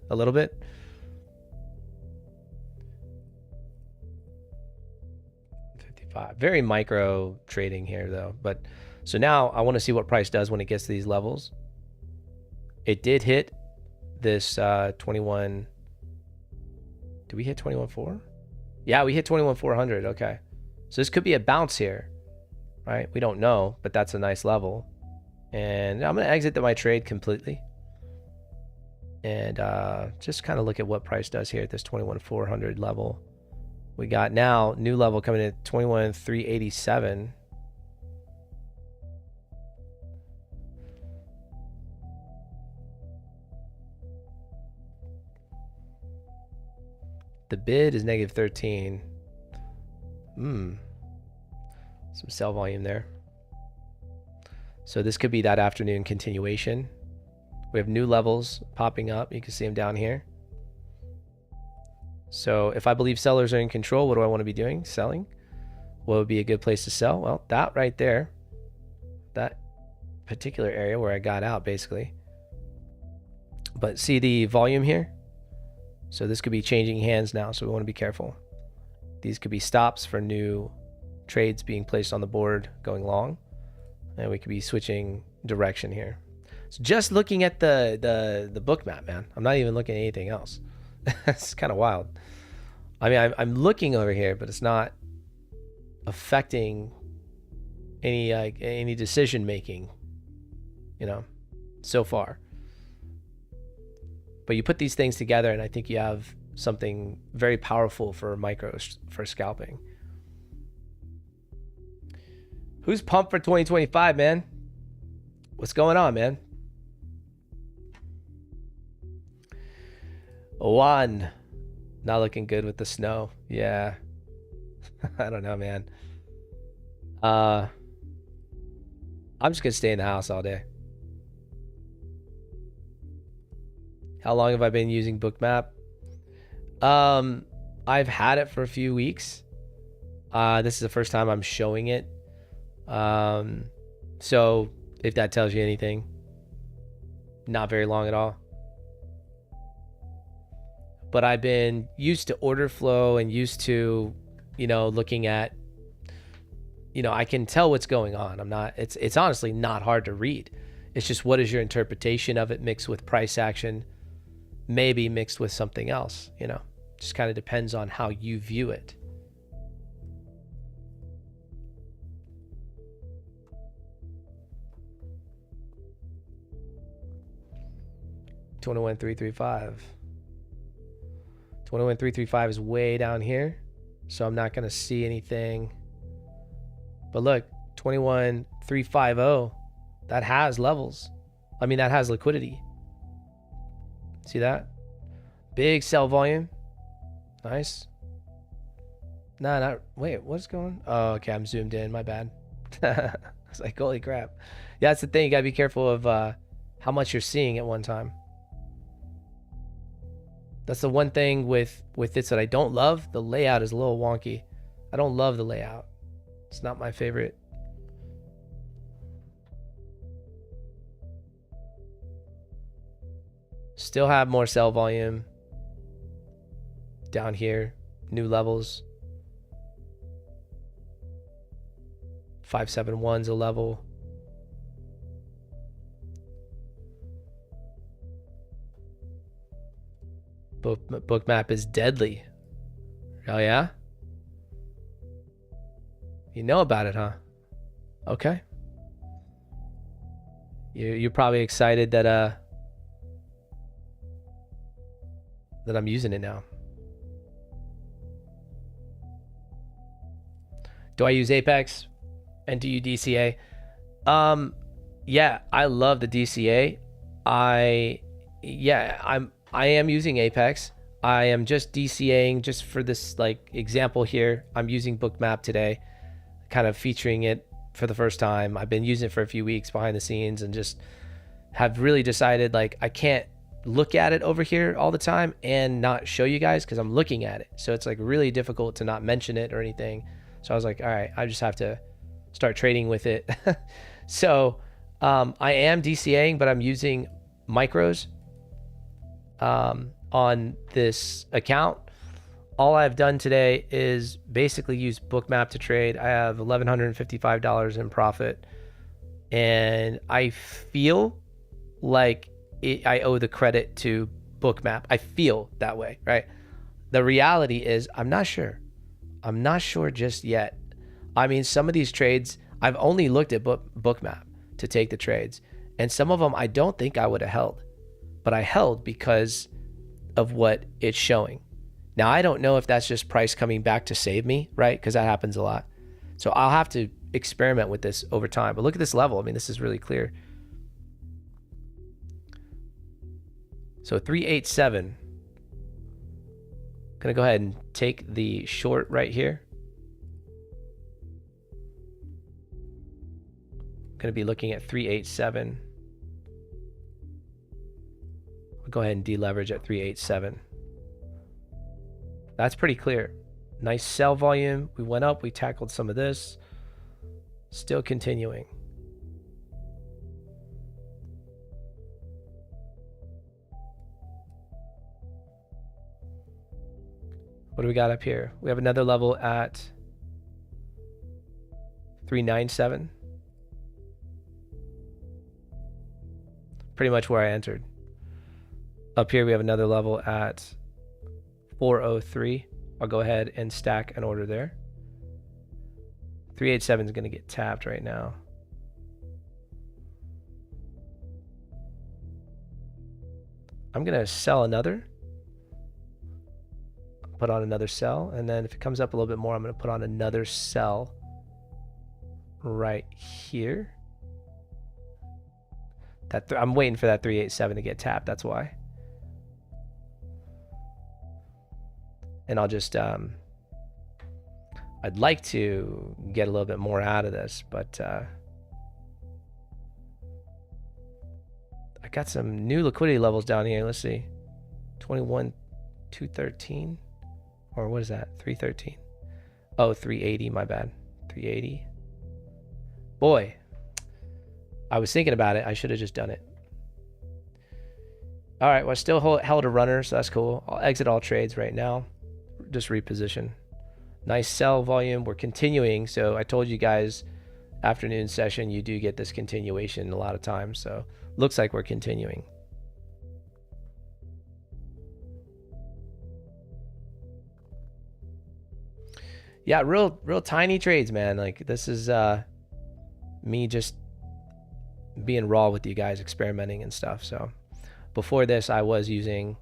a little bit. Very micro trading here though. But so now I want to see what price does when it gets to these levels. It did hit this 21. Did we hit 21.4? Yeah, we hit 21,400. Okay, so this could be a bounce here, right? We don't know, but that's a nice level. And I'm going to exit my trade completely and just kind of look at what price does here at this 21,400 level. We got now new level coming in at 21,387. The bid is -13. Some sell volume there. So this could be that afternoon continuation. We have new levels popping up. You can see them down here. So if I believe sellers are in control, what do I want to be doing? Selling. What would be a good place to sell? Well, that right there, that particular area where I got out basically. But see the volume here? So this could be changing hands now, so we want to be careful. These could be stops for new trades being placed on the board going long. And we could be switching direction here. So just looking at the book map, man. I'm not even looking at anything else. It's kind of wild. I mean, I'm looking over here, but it's not affecting any decision making, you know, so far. But you put these things together, and I think you have something very powerful for micros for scalping. Who's pumped for 2025, man? What's going on, man? One, not looking good with the snow. Yeah. I don't know, man. I'm just gonna stay in the house all day. How long have I been using Bookmap? I've had it for a few weeks. This is the first time I'm showing it. So if that tells you anything, not very long at all. But I've been used to order flow and used to, you know, looking at, you know, I can tell what's going on. It's honestly not hard to read. It's just, what is your interpretation of it mixed with price action, maybe mixed with something else, you know, just kind of depends on how you view it. $21,335. 21,335 is way down here, so I'm not going to see anything. But look, 21,350 That has levels. I mean, that has liquidity. See that? Big sell volume. Nice. Nah, not, wait, what's going? Oh, okay, I'm zoomed in, my bad. I was like, holy crap. Yeah, that's the thing, you gotta be careful of how much you're seeing at one time. That's the one thing with this that I don't love. The layout is a little wonky. I don't love the layout. It's not my favorite. Still have more sell volume down here. New levels. 571's a level. Bookmap is deadly. Oh yeah? You know about it, huh? Okay. You're probably excited that that I'm using it now. Do I use Apex? And do you DCA? Yeah, I love the DCA. I am using Apex. I am just DCAing just for this like example here. I'm using Bookmap today, kind of featuring it for the first time. I've been using it for a few weeks behind the scenes and just have really decided like I can't look at it over here all the time and not show you guys because I'm looking at it. So it's like really difficult to not mention it or anything. So I was like, all right, I just have to start trading with it. So I am DCAing, but I'm using micros on this account. All I've done today is basically use Bookmap to trade. I have $1,155 in profit, and I feel like I owe the credit to Bookmap. I feel that way, right? The reality is I'm not sure. I'm not sure just yet. I mean, some of these trades, I've only looked at Bookmap to take the trades, and some of them I don't think I would have held, but I held because of what it's showing. Now, I don't know if that's just price coming back to save me, right? Because that happens a lot. So I'll have to experiment with this over time. But look at this level. I mean, this is really clear. So 387. Gonna go ahead and take the short right here. Gonna be looking at 387. I'll go ahead and deleverage at 387. That's pretty clear. Nice sell volume. We went up, we tackled some of this. Still continuing. What do we got up here? We have another level at 397. Pretty much where I entered. Up here we have another level at 403. I'll go ahead and stack an order there. 387 is going to get tapped right now. I'm going to sell another. Put on another sell, and then if it comes up a little bit more, I'm going to put on another sell right here. I'm waiting for that 387 to get tapped. That's why. And I'll just I'd like to get a little bit more out of this, but I got some new liquidity levels down here. Let's see. 21 213, or what is that? 313. Oh, 380, my bad. 380. Boy, I was thinking about it. I should have just done it. All right, well, I still held a runner, so that's cool. I'll exit all trades right now. Just reposition. Nice sell volume. We're continuing. So I told you guys, afternoon session, you do get this continuation a lot of times. So looks like we're continuing. Yeah, real tiny trades, man. Like this is me just being raw with you guys, experimenting and stuff. So before this, I was using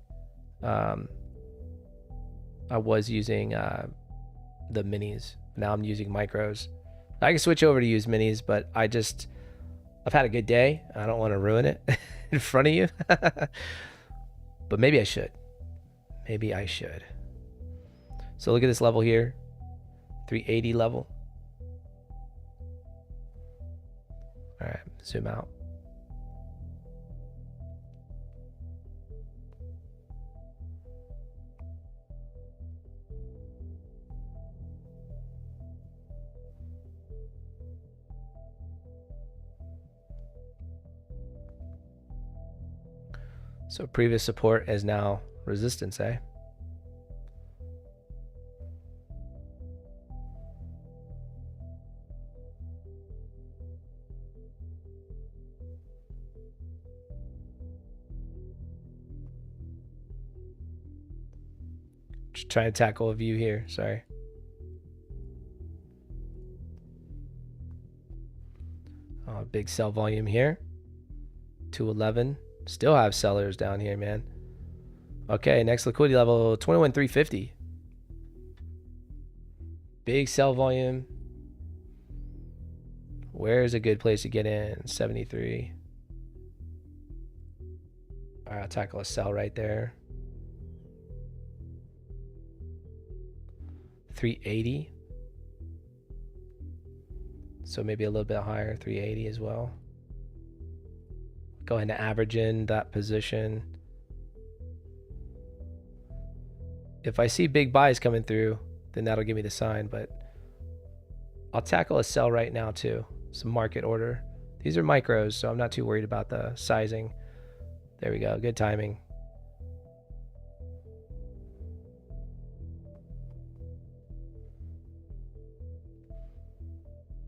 the minis. Now I'm using micros. I can switch over to use minis, but I've had a good day. I don't want to ruin it in front of you. But maybe I should. Maybe I should. So look at this level here. 380 level. All right, zoom out. So previous support is now resistance, eh? Just trying to tackle a view here, sorry. Oh, big sell volume here. 211. Still have sellers down here, man. Okay, next liquidity level, 21,350. Big sell volume. Where's a good place to get in? 73. All right, I'll tackle a sell right there. 380. So maybe a little bit higher, 380 as well. Go ahead and average in that position. If I see big buys coming through, then that'll give me the sign, but I'll tackle a sell right now too. Some market order. These are micros, so I'm not too worried about the sizing. There we go, good timing.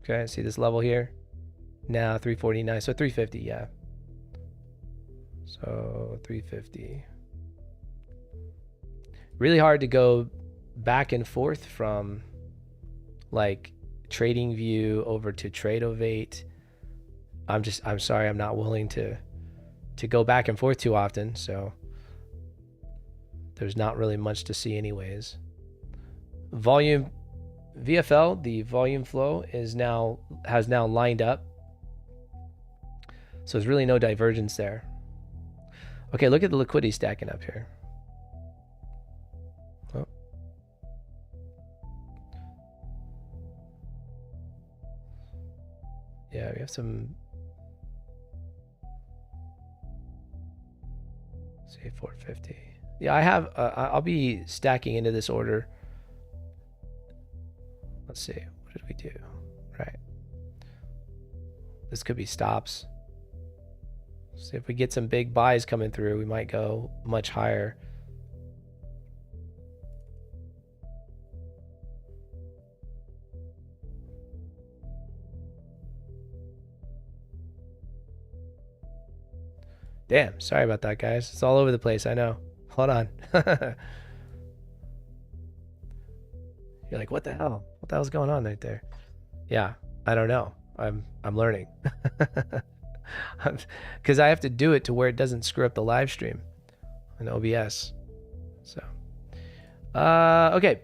Okay, see this level here? Now 349, so 350, yeah. So 350. Really hard to go back and forth from like trading view over to trade ovate. I'm sorry, I'm not willing to go back and forth too often, so there's not really much to see anyways. Volume VFL, the volume flow has now lined up. So there's really no divergence there. Okay, look at the liquidity stacking up here. Oh. Yeah, we have some. Say 450. Yeah, I have. I'll be stacking into this order. Let's see. What did we do? Right. This could be stops. See if we get some big buys coming through, we might go much higher. Damn, sorry about that, guys. It's all over the place, I know. Hold on. You're like, what the hell? What the hell's going on right there? Yeah, I don't know. I'm learning. Because I have to do it to where it doesn't screw up the live stream in OBS. So, okay.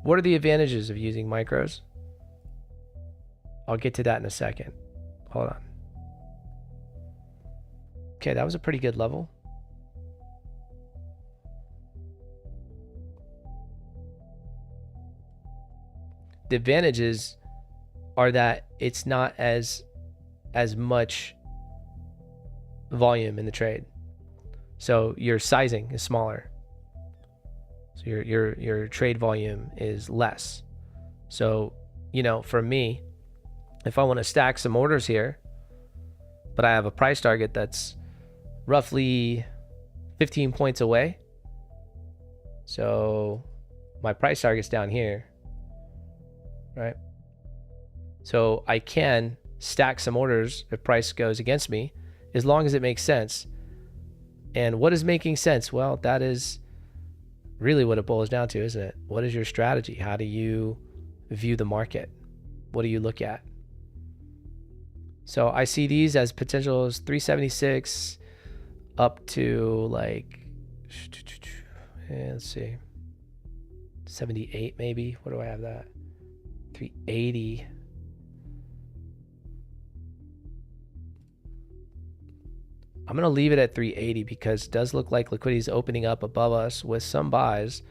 What are the advantages of using micros? I'll get to that in a second. Hold on. Okay, that was a pretty good level. The advantages are that it's not as much volume in the trade, so your sizing is smaller, so your trade volume is less. So, you know, for me, if I want to stack some orders here, but I have a price target that's roughly 15 points away, so my price target's down here, right? So I can stack some orders if price goes against me, as long as it makes sense. And what is making sense? Well, that is really what it boils down to, isn't it? What is your strategy? How do you view the market? What do you look at? So I see these as potentials 376 up to like, let's see, 78 maybe. What do I have that? 380. I'm going to leave it at 380 because it does look like liquidity is opening up above us with some buys.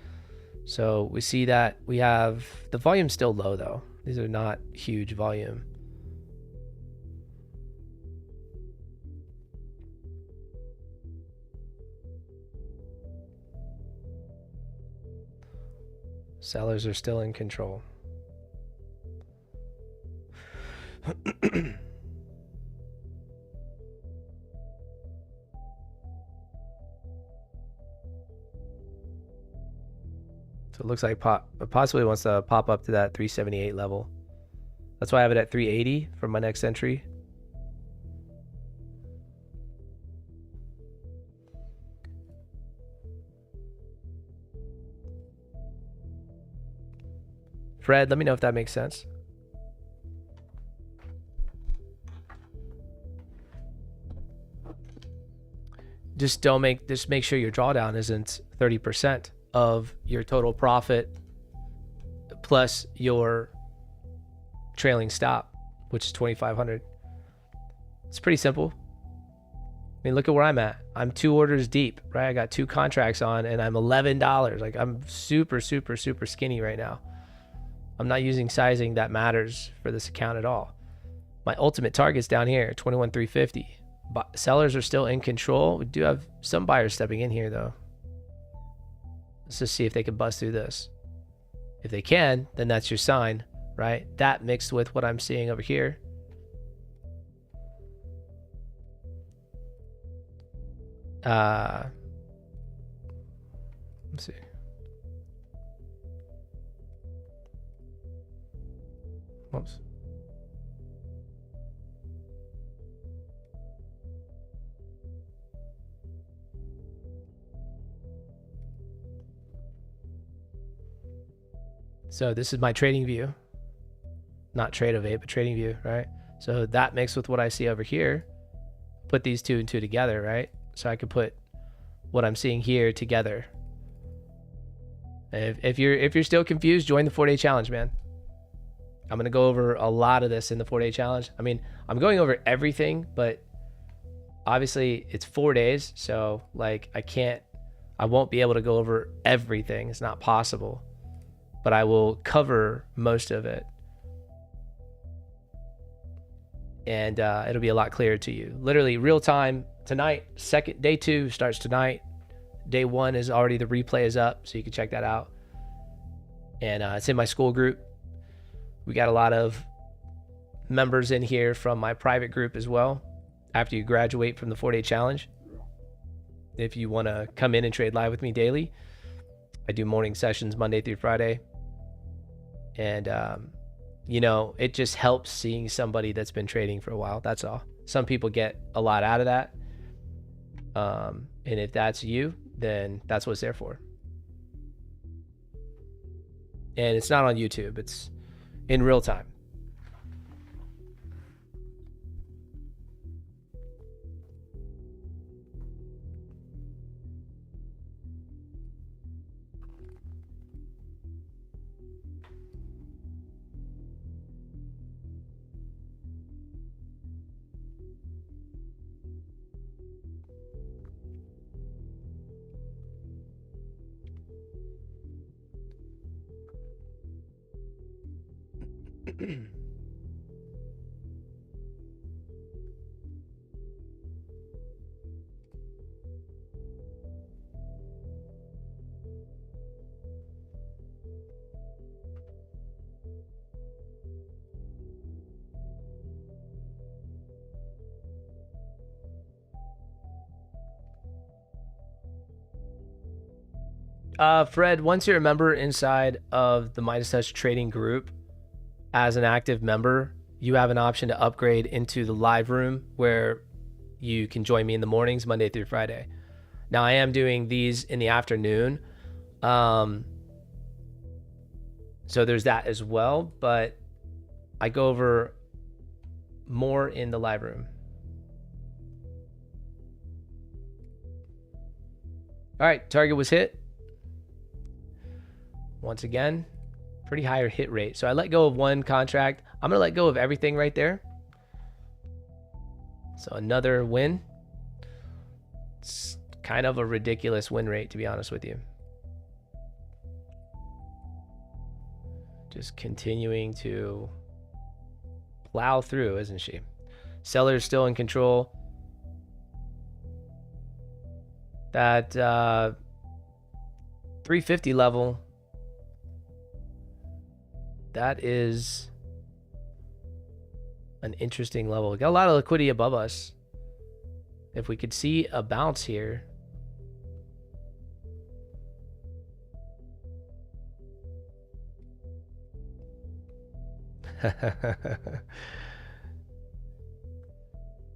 So we see that we have the volume still low though. These are not huge volume. Sellers are still in control. So it looks like it possibly wants to pop up to that 378 level. That's why I have it at 380 for my next entry. Fred, let me know if that makes sense. Just make sure your drawdown isn't 30% of your total profit plus your trailing stop, which is 2,500. It's pretty simple. I mean, look at where I'm at. I'm 2 orders deep, right? I got 2 contracts on and I'm $11. Like I'm super, super, super skinny right now. I'm not using sizing that matters for this account at all. My ultimate target's down here, 21,350. But sellers are still in control. We do have some buyers stepping in here though. Let's just see if they can bust through this. If they can, then that's your sign, right? That mixed with what I'm seeing over here. Let's see. Whoops. So this is my trading view, not trade of 8, but trading view, right? So that mixed with what I see over here, put these 2 and 2 together, right? So I could put what I'm seeing here together. If you're still confused, join the 4-day challenge, man. I'm gonna go over a lot of this in the 4-day challenge. I mean, I'm going over everything, but obviously it's 4 days, so like I won't be able to go over everything. It's not possible. But I will cover most of it. And it'll be a lot clearer to you. Literally real time tonight. Day 2 starts tonight. Day 1 is already, the replay is up, so you can check that out. And it's in my Skool group. We got a lot of members in here from my private group as well. After you graduate from the 4-day challenge, if you want to come in and trade live with me daily, I do morning sessions Monday through Friday. And, you know, it just helps seeing somebody that's been trading for a while. That's all. Some people get a lot out of that. And if that's you, then that's what it's there for. And it's not on YouTube. It's in real time. Fred, once you're a member inside of the Midas Touch trading group as an active member, you have an option to upgrade into the live room where you can join me in the mornings, Monday through Friday. Now I am doing these in the afternoon. So there's that as well, but I go over more in the live room. All right, target was hit. Once again, pretty higher hit rate. So I let go of one contract. I'm gonna let go of everything right there. So another win. It's kind of a ridiculous win rate, to be honest with you. Just continuing to plow through, isn't she? Seller's still in control. That 350 level, that is an interesting level. We got a lot of liquidity above us. If we could see a bounce here.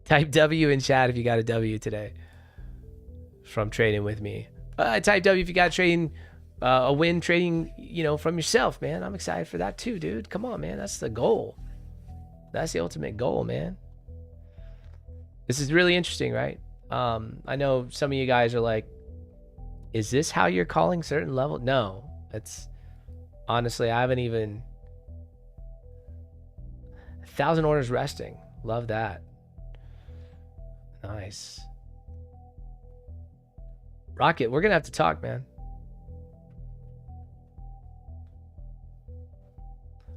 Type W in chat if you got a W today from trading with me. Type W if you got trading a win trading, you know, from yourself, man. I'm excited for that too, dude. Come on, man. That's the goal. That's the ultimate goal, man. This is really interesting, right? I know some of you guys are like, is this how you're calling certain level? No, it's honestly, I haven't even 1,000 orders resting. Love that. Nice. Rocket, we're gonna have to talk, man.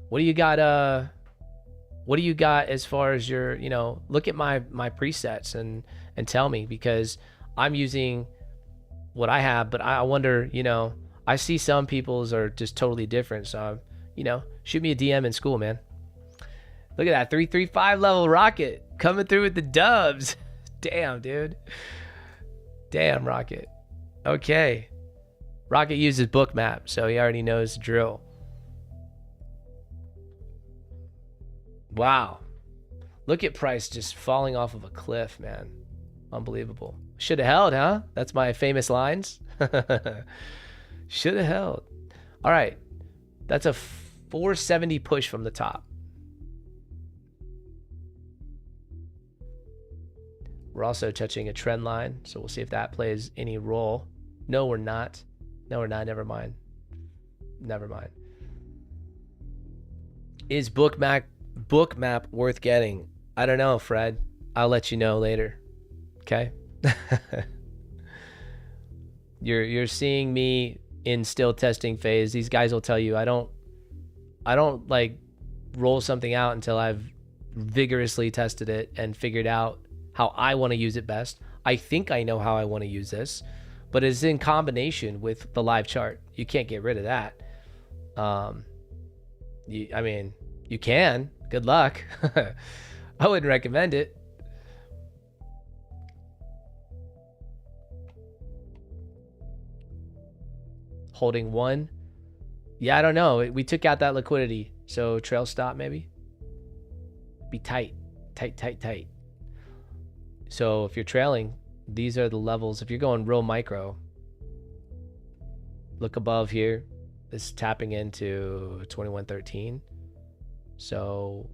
What do you got? What do you got as far as your, you know, look at my presets and tell me, because I'm using what I have, but I wonder, you know, I see some people's are just totally different. So, you know, shoot me a DM in Skool, man. Look at that 335 level Rocket coming through with the dubs. Damn, dude. Damn, Rocket. Okay. Rocket uses Bookmap, so he already knows the drill. Wow. Look at price just falling off of a cliff, man. Unbelievable. Should have held, huh? That's my famous lines. Should have held. All right. That's a 470 push from the top. We're also touching a trend line, so we'll see if that plays any role. No, we're not. No, we're not. Never mind. Never mind. Is Bookmap worth getting? I don't know, Fred. I'll let you know later. Okay? You're seeing me in still testing phase. These guys will tell you I don't like roll something out until I've vigorously tested it and figured out how I want to use it best. I think I know how I want to use this, but it's in combination with the live chart. You can't get rid of that. I mean, you can. Good luck. I wouldn't recommend it. Holding one. Yeah, I don't know. We took out that liquidity. So trail stop maybe. Be tight. Tight, tight, tight. So if you're trailing, these are the levels. If you're going real micro, look above here. This is tapping into 2113. So,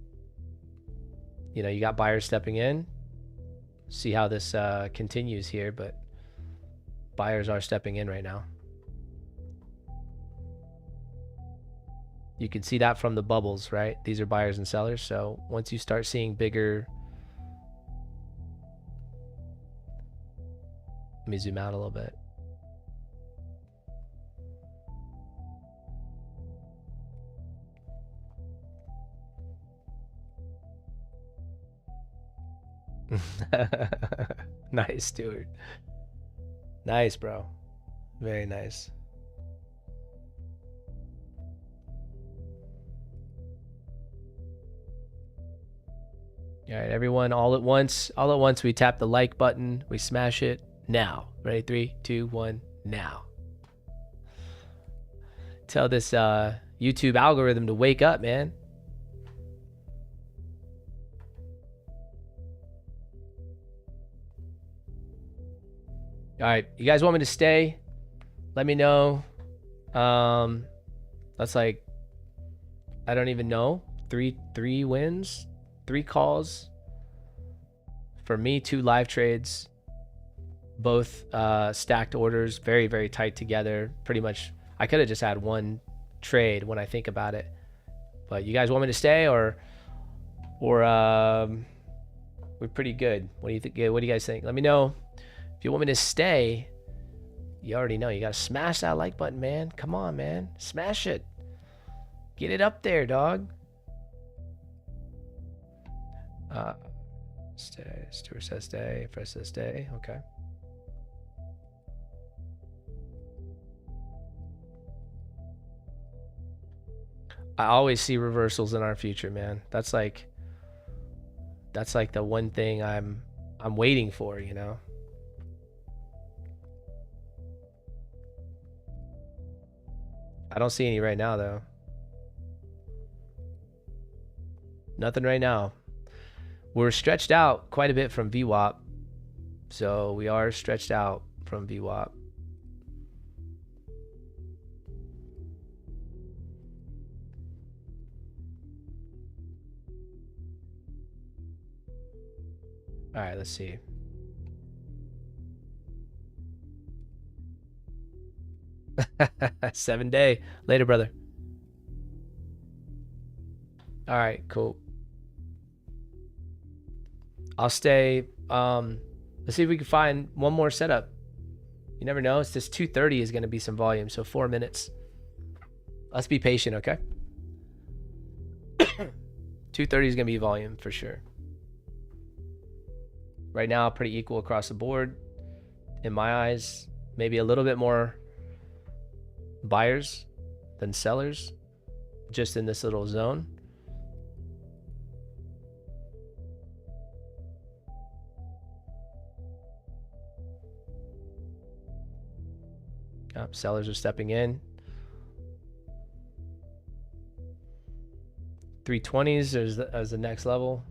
you know, you got buyers stepping in. See how this continues here, but buyers are stepping in right now. You can see that from the bubbles, right? These are buyers and sellers. So once you start seeing bigger, let me zoom out a little bit. Nice, Stuart. Nice, bro. Very nice. All right, everyone, all at once. All at once, we tap the like button. We smash it now. Ready? 3, 2, 1, now. Tell this YouTube algorithm to wake up, man. All right, you guys want me to stay? Let me know. That's like, I don't even know. Three wins, 3 calls. For me, 2 live trades. Both stacked orders, very, very tight together. Pretty much, I could have just had 1 trade when I think about it. But you guys want me to stay, or we're pretty good? What do you think? What do you guys think? Let me know. If If you want me to stay, you already know. You got to smash that like button, man. Come on, man. Smash it. Get it up there, dog. Stay. Stuart says stay. Fred says stay. Okay. I always see reversals in our future, man. That's like the one thing I'm waiting for, you know. I don't see any right now though. Nothing right now. We're stretched out quite a bit from VWAP. So we are stretched out from VWAP. All right, let's see. Seven day. Later, brother. All right, cool. I'll stay. Let's see if we can find one more setup. You never know. It's this 2:30 is going to be some volume, so 4 minutes. Let's be patient, okay? 2:30 is going to be volume for sure. Right now, pretty equal across the board. In my eyes, maybe a little bit more buyers than sellers just in this little zone. Sellers are stepping in. 320s as the next level.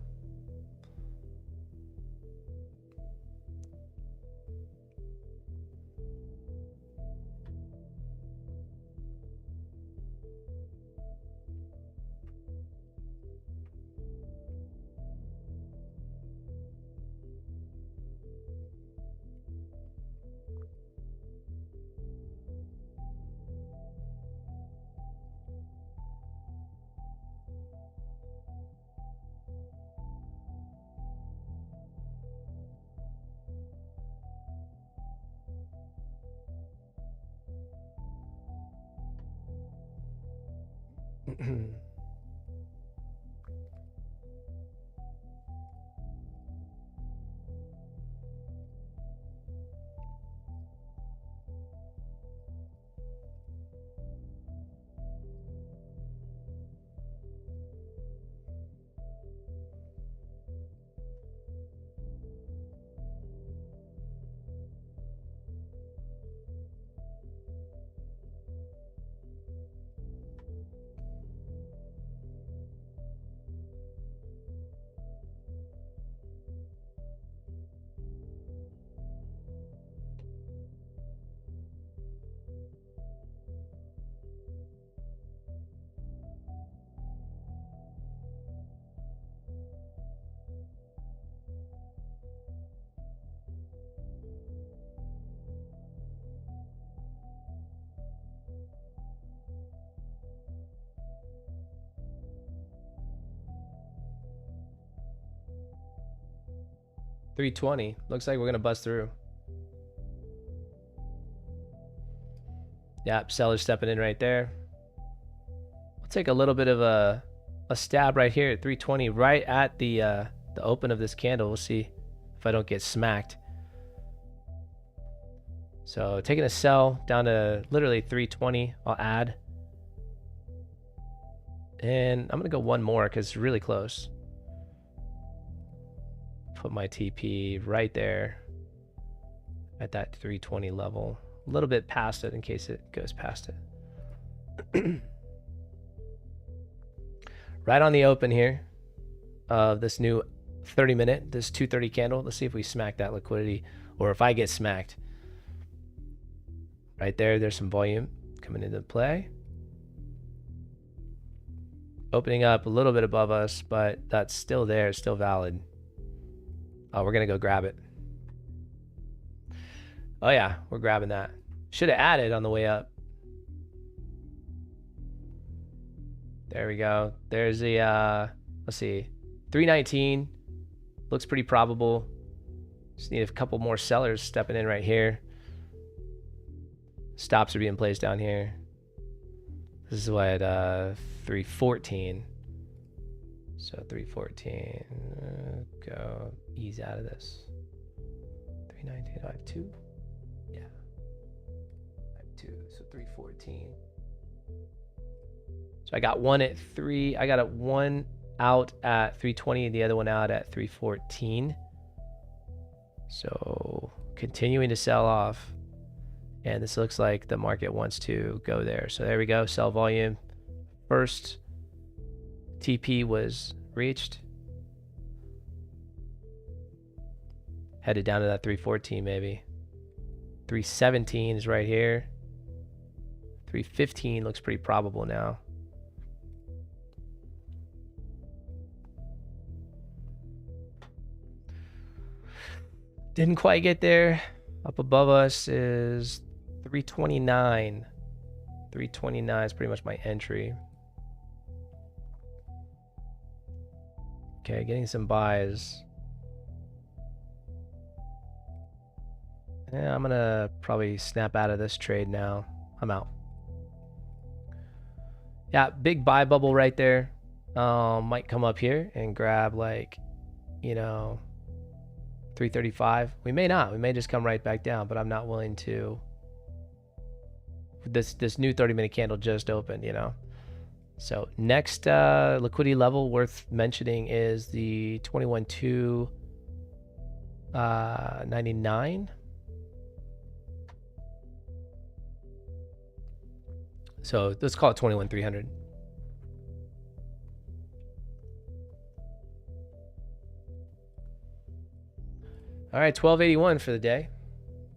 $320. Looks like we're gonna bust through. Yep, seller's stepping in right there. I'll take a little bit of a stab right here at 320, right at the open of this candle. We'll see if I don't get smacked. So taking a sell down to literally 320. I'll add. And I'm gonna go one more because it's really close. Put my TP right there at that 320 level. A little bit past it in case it goes past it. Right on the open here of this new 30-minute, this 230 candle. Let's see if we smack that liquidity or if I get smacked. Right there, there's some volume coming into play. Opening up a little bit above us, but that's still there, it's still valid. Oh, we're gonna go grab it. Oh yeah, we're grabbing that. Should have added on the way up. There we go. There's a, let's see, 319. Looks pretty probable. Just need a couple more sellers stepping in right here. Stops are being placed down here. This is what 314. So 314. Go ease out of this. 319.52. Yeah. 52. So 314. So I got one at 3. I got one out at 320 and the other one out at 314. So continuing to sell off. And this looks like the market wants to go there. So there we go. Sell volume. First TP was reached. Headed down to that 314 maybe. 317 is right here. 315 looks pretty probable now. Didn't quite get there. Up above us is 329. 329 is pretty much my entry. Okay, getting some buys. Yeah, I'm gonna probably snap out of this trade now. I'm out. Yeah, big buy bubble right there. Might come up here and grab like, you know, 335. We may not. We may just come right back down, but I'm not willing to. This new 30-minute candle just opened, you know. So next liquidity level worth mentioning is the 21.299. So let's call it 21.300. All right, 1281 for the day.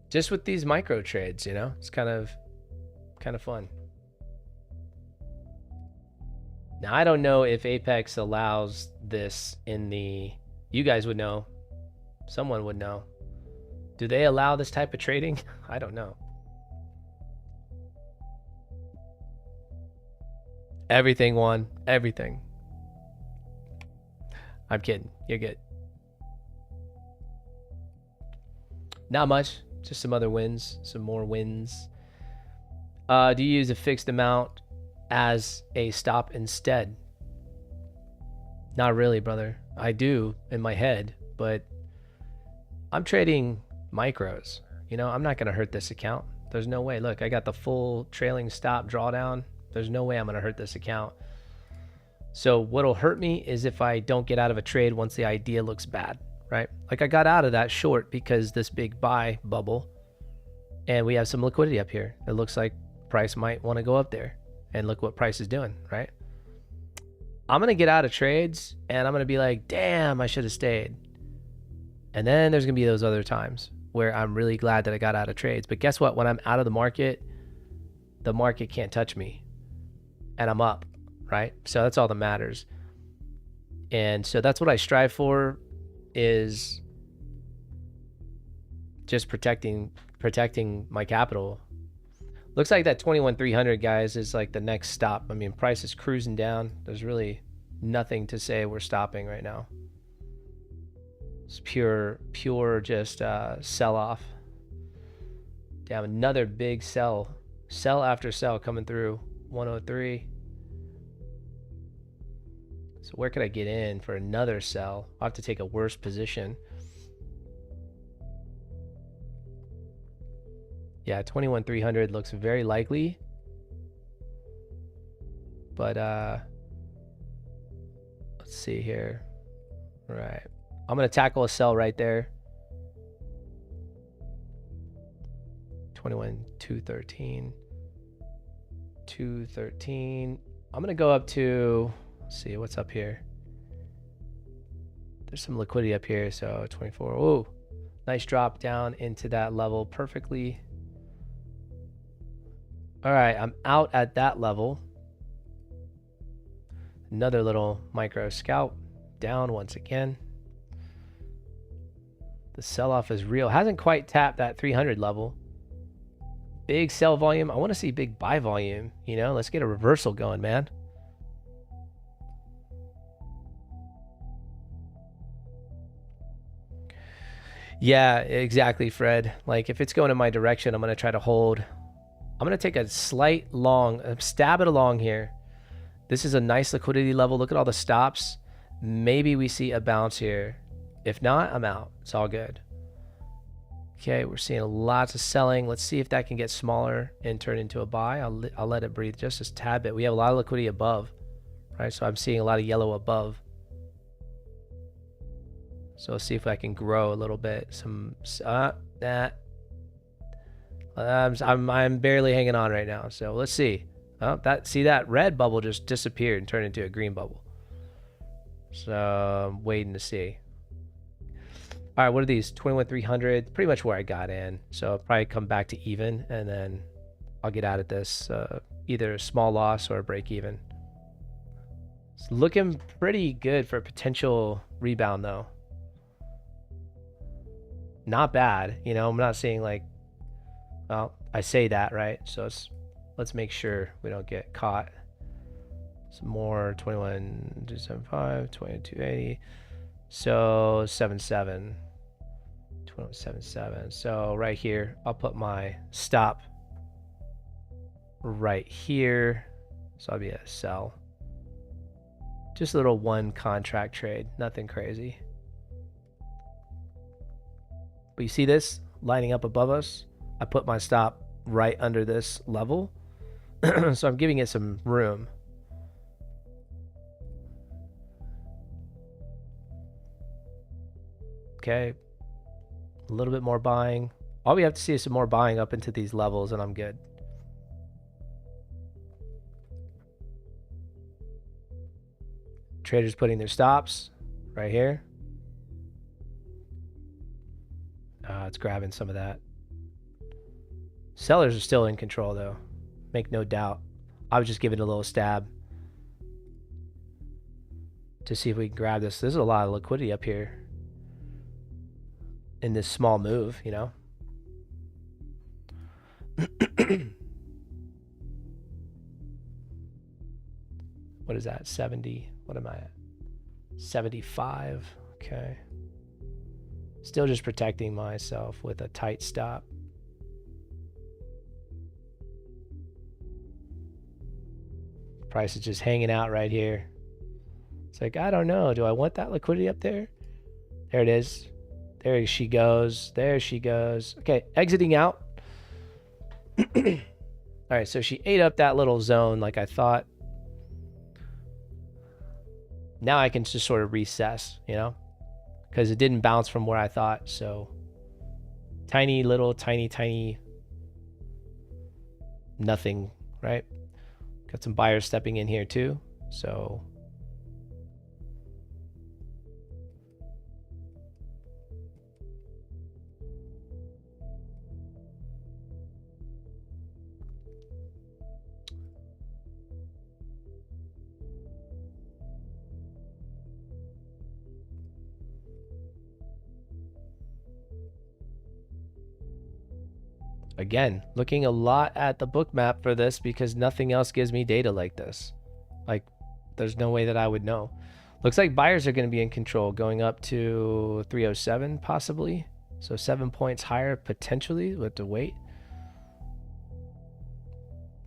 Just with these micro trades, you know, it's kind of fun. Now, I don't know if Apex allows this in the, you guys would know, someone would know. Do they allow this type of trading? I don't know. Everything won, everything. I'm kidding, you're good. Not much, just some other wins, some more wins. Do you use a fixed amount as a stop instead? Not really, brother. I do in my head, but I'm trading micros. You know, I'm not going to hurt this account. There's no way. Look, I got the full trailing stop drawdown. There's no way I'm going to hurt this account. So what'll hurt me is if I don't get out of a trade once the idea looks bad, right? Like I got out of that short because this big buy bubble, and we have some liquidity up here. It looks like price might want to go up there, and look what price is doing, right? I'm going to get out of trades and I'm going to be like, damn, I should have stayed. And then there's going to be those other times where I'm really glad that I got out of trades. But guess what? When I'm out of the market can't touch me. And I'm up, right? So that's all that matters. And so that's what I strive for, is just protecting my capital. Looks like that 21.300, guys, is like the next stop. I mean, price is cruising down. There's really nothing to say we're stopping right now. It's pure just sell off. Damn, another big sell after sell coming through. 103. So where could I get in for another sell? I'll have to take a worse position. Yeah, 21.300 looks very likely. But let's see here. All right. I'm going to tackle a sell right there. 21.213. 213. I'm going to go up to, let's see what's up here. There's some liquidity up here, so 24. Oh, nice drop down into that level perfectly. All right, I'm out at that level. Another little micro scalp down once again. The sell-off is real. Hasn't quite tapped that 300 level. Big sell volume. I want to see big buy volume. You know, let's get a reversal going, man. Yeah, exactly, Fred. Like if it's going in my direction, I'm going to try to hold. I'm going to take a slight long, stab it along here. This is a nice liquidity level. Look at all the stops. Maybe we see a bounce here. If not, I'm out. It's all good. Okay, we're seeing lots of selling. Let's see if that can get smaller and turn into a buy. I'll let it breathe just a tad bit. We have a lot of liquidity above, right? So I'm seeing a lot of yellow above. So let's see if I can grow a little bit. I'm barely hanging on right now. So let's see. Oh, see that red bubble just disappeared and turned into a green bubble. So I'm waiting to see. All right, what are these? 21,300, pretty much where I got in. So I'll probably come back to even, and then I'll get out of this, either a small loss or a break even. It's looking pretty good for a potential rebound though. Not bad, you know, I'm not seeing like, well, I say that, right? So let's make sure we don't get caught. Some more 21,275, 2280. So 77. 2177. So right here, I'll put my stop right here. So I'll be at a sell. Just a little one contract trade, nothing crazy. But you see this lining up above us? I put my stop right under this level. So I'm giving it some room. Okay. A little bit more buying. All we have to see is some more buying up into these levels and I'm good. Traders putting their stops right here. It's grabbing some of that. Sellers are still in control though. Make no doubt. I was just giving it a little stab to see if we can grab this. There's a lot of liquidity up here in this small move, you know. What is that? 70. What am I at? 75. Okay. Still just protecting myself with a tight stop. Price is just hanging out right here. It's like, I don't know. Do I want that liquidity up there? There it is. There she goes. There she goes. Okay, exiting out. All right, so she ate up that little zone like I thought. Now I can just sort of recess, you know, because it didn't bounce from where I thought. So tiny little, tiny nothing, right? Got some buyers stepping in here too. So again, looking a lot at the book map for this because nothing else gives me data like this. Like, there's no way that I would know. Looks like buyers are going to be in control, going up to 307 possibly. So 7 points higher potentially with the weight.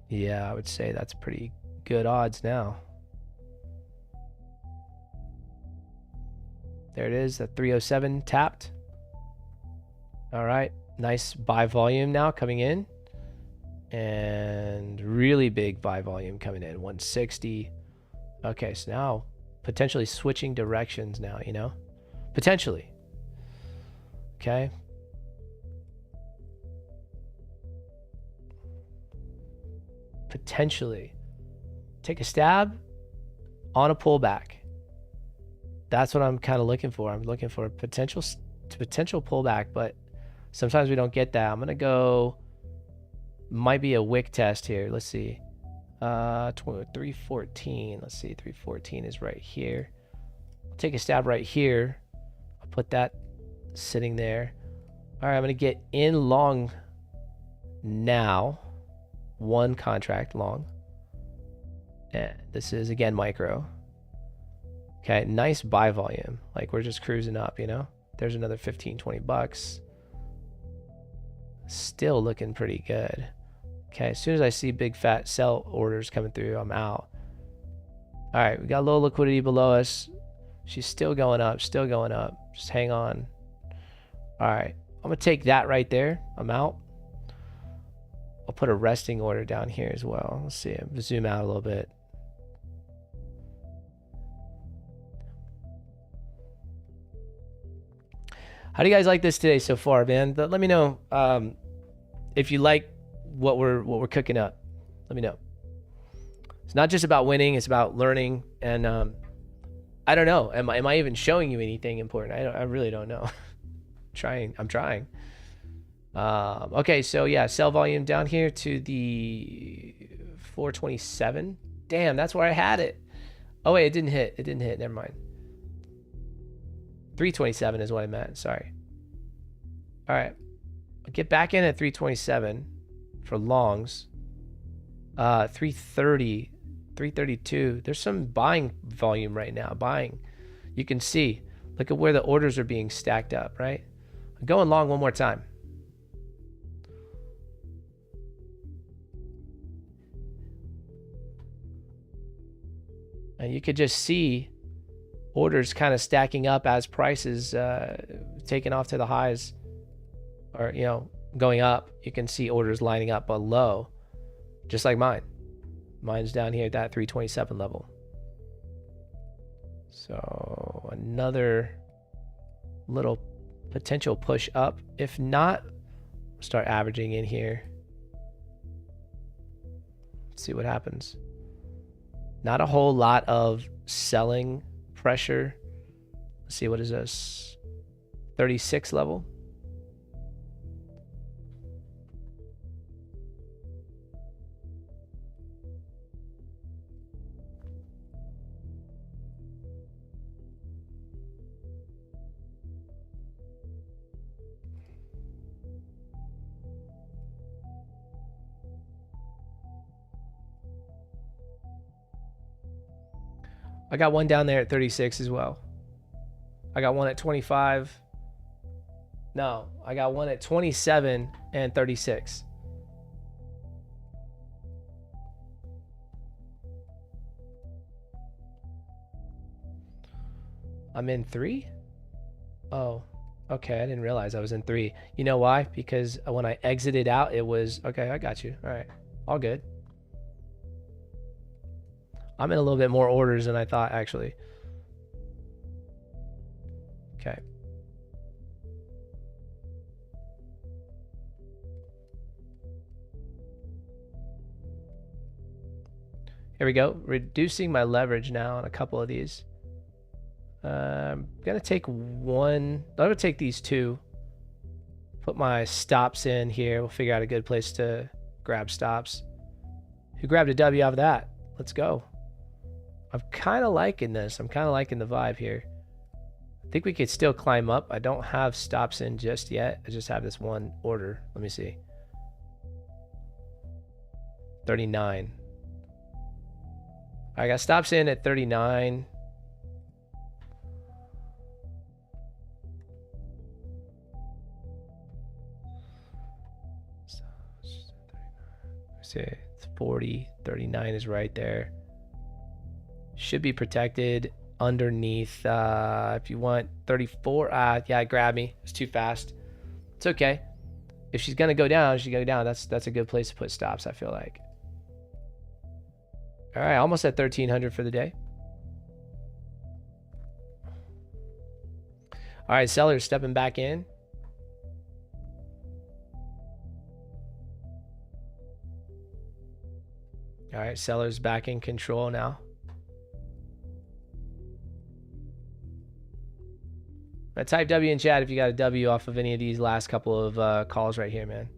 Yeah, I would say that's pretty good odds now. There it is, the 307 tapped. All right. Nice buy volume now coming in, and really big buy volume coming in, 160. Okay, so now potentially switching directions now, you know, potentially. Okay. Potentially take a stab on a pullback. That's what I'm kind of looking for. I'm looking for a potential pullback, but sometimes we don't get that. I'm going to go, might be a wick test here. Let's see. 314. Let's see. 314 is right here. I'll take a stab right here. I'll put that sitting there. All right. I'm going to get in long now. One contract long. And this is again micro. Okay. Nice buy volume. Like we're just cruising up, you know, There's another 15, 20 bucks. Still looking pretty good. Okay, as soon as I see big fat sell orders coming through, I'm out. All right, we got low liquidity below us. She's still going up, still going up. Just hang on. All right, I'm gonna take that right there. I'm out. I'll put a resting order down here as well. Let's see, zoom out a little bit. How do you guys like this today so far, man? Let me know if you like what we're cooking up. Let me know. It's not just about winning; it's about learning. And I don't know. Am I even showing you anything important? I really don't know. I'm trying. Okay, so yeah, sell volume down here to the 427. Damn, that's where I had it. Oh wait, it didn't hit. It didn't hit. Never mind. 327 is what I meant. Sorry. All right, I'll get back in at 327 for longs. 330, 332. There's some buying volume right now. Buying. You can see. Look at where the orders are being stacked up. Right. I'm going long one more time. And you could just see orders kind of stacking up as prices taking off to the highs, or going up. You can see orders lining up below, just like mine. Mine's down here at that 327 level. So another little potential push up. If not, start averaging in here. Let's see what happens. Not a whole lot of selling pressure. Let's see, what is this? 36 level. I got one down there at 36 as well. I got one at 25. No, I got one at 27 and 36. I'm in 3? Oh, okay. I didn't realize I was in 3. You know why? Because when I exited out, it was, okay, I got you. All right. All good. I'm in a little bit more orders than I thought, actually. Okay. Here we go. Reducing my leverage now on a couple of these. I'm gonna take one. I'm gonna take these two. Put my stops in here. We'll figure out a good place to grab stops. Who grabbed a W off of that? Let's go. I'm kind of liking this. I'm kind of liking the vibe here. I think we could still climb up. I don't have stops in just yet. I just have this one order. Let me see. 39. I got stops in at 39. See, it's 40. 39 is right there. Should be protected underneath. If you want 34, yeah, grab me. It's too fast. It's okay. If she's gonna go down, she go down. That's a good place to put stops, I feel like. All right, almost at 1300 for the day. All right, sellers stepping back in. All right, sellers back in control now. Type W in chat if you got a W off of any of these last couple of calls right here, man.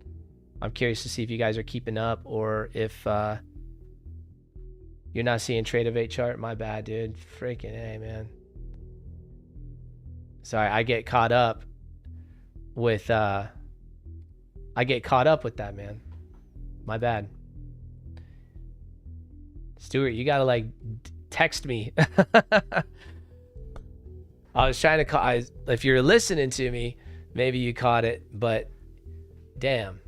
I'm curious to see if you guys are keeping up, or if you're not seeing Tradeovate chart. My bad, dude. Freaking A, man. Sorry, I get caught up with that, man. My bad. Stuart, you gotta like text me. I was trying to call. If you're listening to me, maybe you caught it, but damn.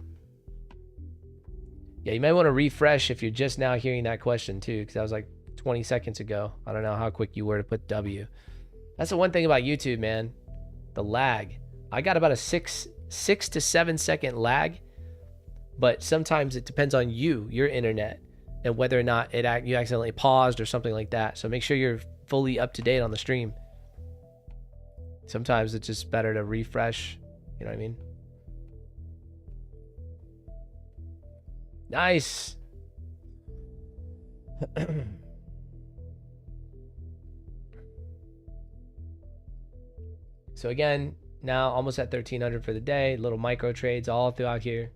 Yeah, you might want to refresh if you're just now hearing that question too, because that was like 20 seconds ago. I don't know how quick you were to put W. That's the one thing about YouTube, man. The lag. I got about a 6 to 7 second lag, but sometimes it depends on your internet, and whether or not you accidentally paused or something like that. So make sure you're fully up to date on the stream. Sometimes it's just better to refresh. You know what I mean? Nice. So again, now almost at 1300 for the day. Little micro trades all throughout here.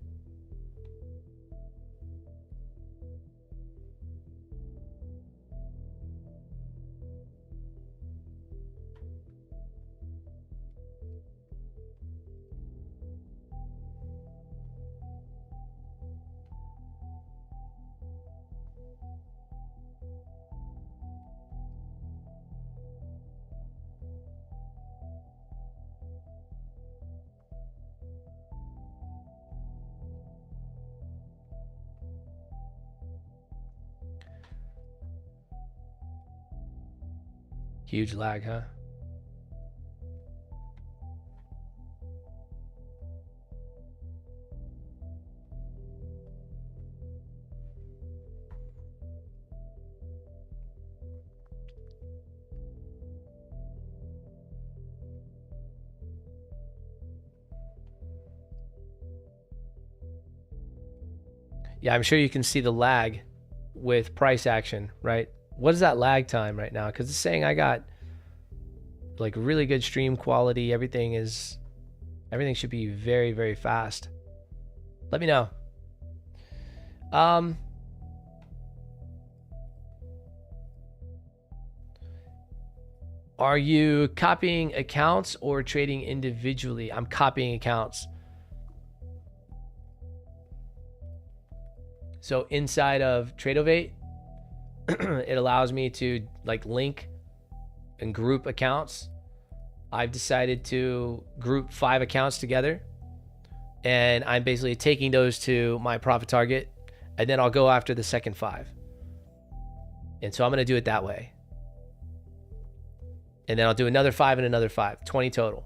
Huge lag, huh? Yeah, I'm sure you can see the lag with price action, right? What is that lag time right now? Because it's saying I got like really good stream quality. Everything should be very, very fast. Let me know. Are you copying accounts or trading individually? I'm copying accounts. So inside of Tradeovate, it allows me to like link and group accounts. I've decided to group 5 accounts together, and I'm basically taking those to my profit target, and then I'll go after the second 5. And so I'm going to do it that way. And then I'll do another 5 and another 5, 20 total.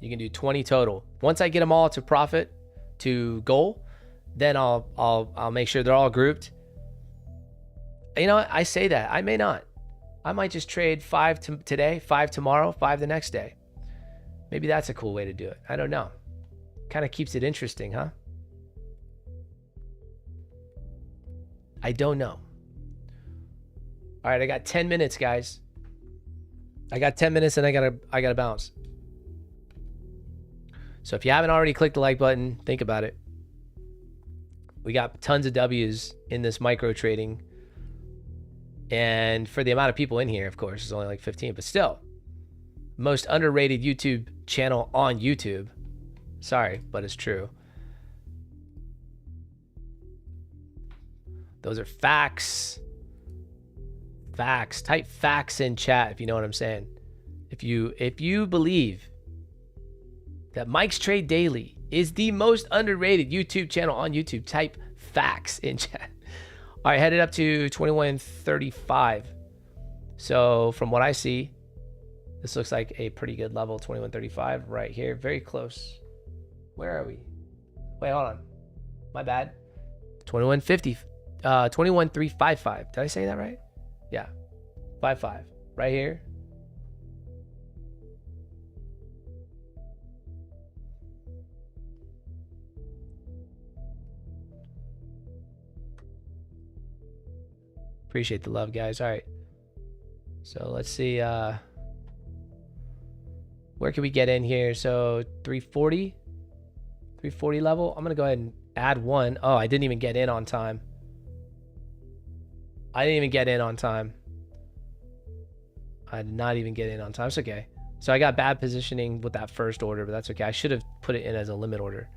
You can do 20 total. Once I get them all to profit, to goal, then I'll make sure they're all grouped. You know what? I say that. I may not. I might just trade 5 today, 5 tomorrow, 5 the next day. Maybe that's a cool way to do it. I don't know. Kind of keeps it interesting, huh? I don't know. All right, I got 10 minutes, guys. I got 10 minutes and I gotta bounce. So if you haven't already clicked the like button, think about it. We got tons of W's in this micro trading. And for the amount of people in here, of course, it's only like 15, but still. Most underrated YouTube channel on YouTube. Sorry, but it's true. Those are facts. Facts. Type facts in chat if you know what I'm saying. If you believe that Mike's Trade Daily is the most underrated YouTube channel on YouTube, type facts in chat. All right, headed up to 2135. So from what I see, this looks like a pretty good level, 2135 right here, very close. Where are we? Wait, hold on. My bad. 2150, 21355. Did I say that right? Yeah, 55 right here. Appreciate the love, guys. All right. So let's see. Where can we get in here? So 340 level. I'm going to go ahead and add 1. Oh, I didn't even get in on time. I did not even get in on time. It's okay. So I got bad positioning with that first order, but that's okay. I should have put it in as a limit order.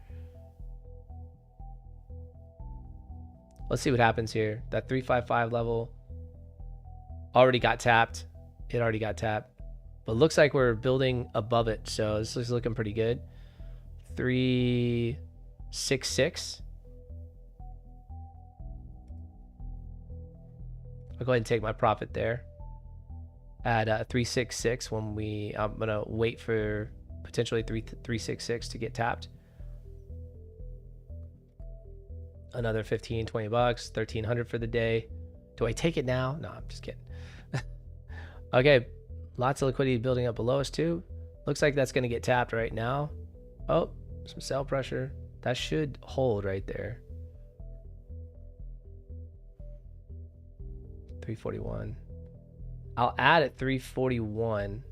Let's see what happens here. That 355 level. already got tapped. It already got tapped. But looks like we're building above it. So this is looking pretty good. 366. I'll go ahead and take my profit there at 366 when I'm gonna wait for potentially 366 to get tapped. Another 15, 20 bucks, 1300 for the day. Do I take it now? No, I'm just kidding. Okay, lots of liquidity building up below us too. Looks like that's gonna get tapped right now. Oh, some sell pressure. That should hold right there. 341. I'll add at 341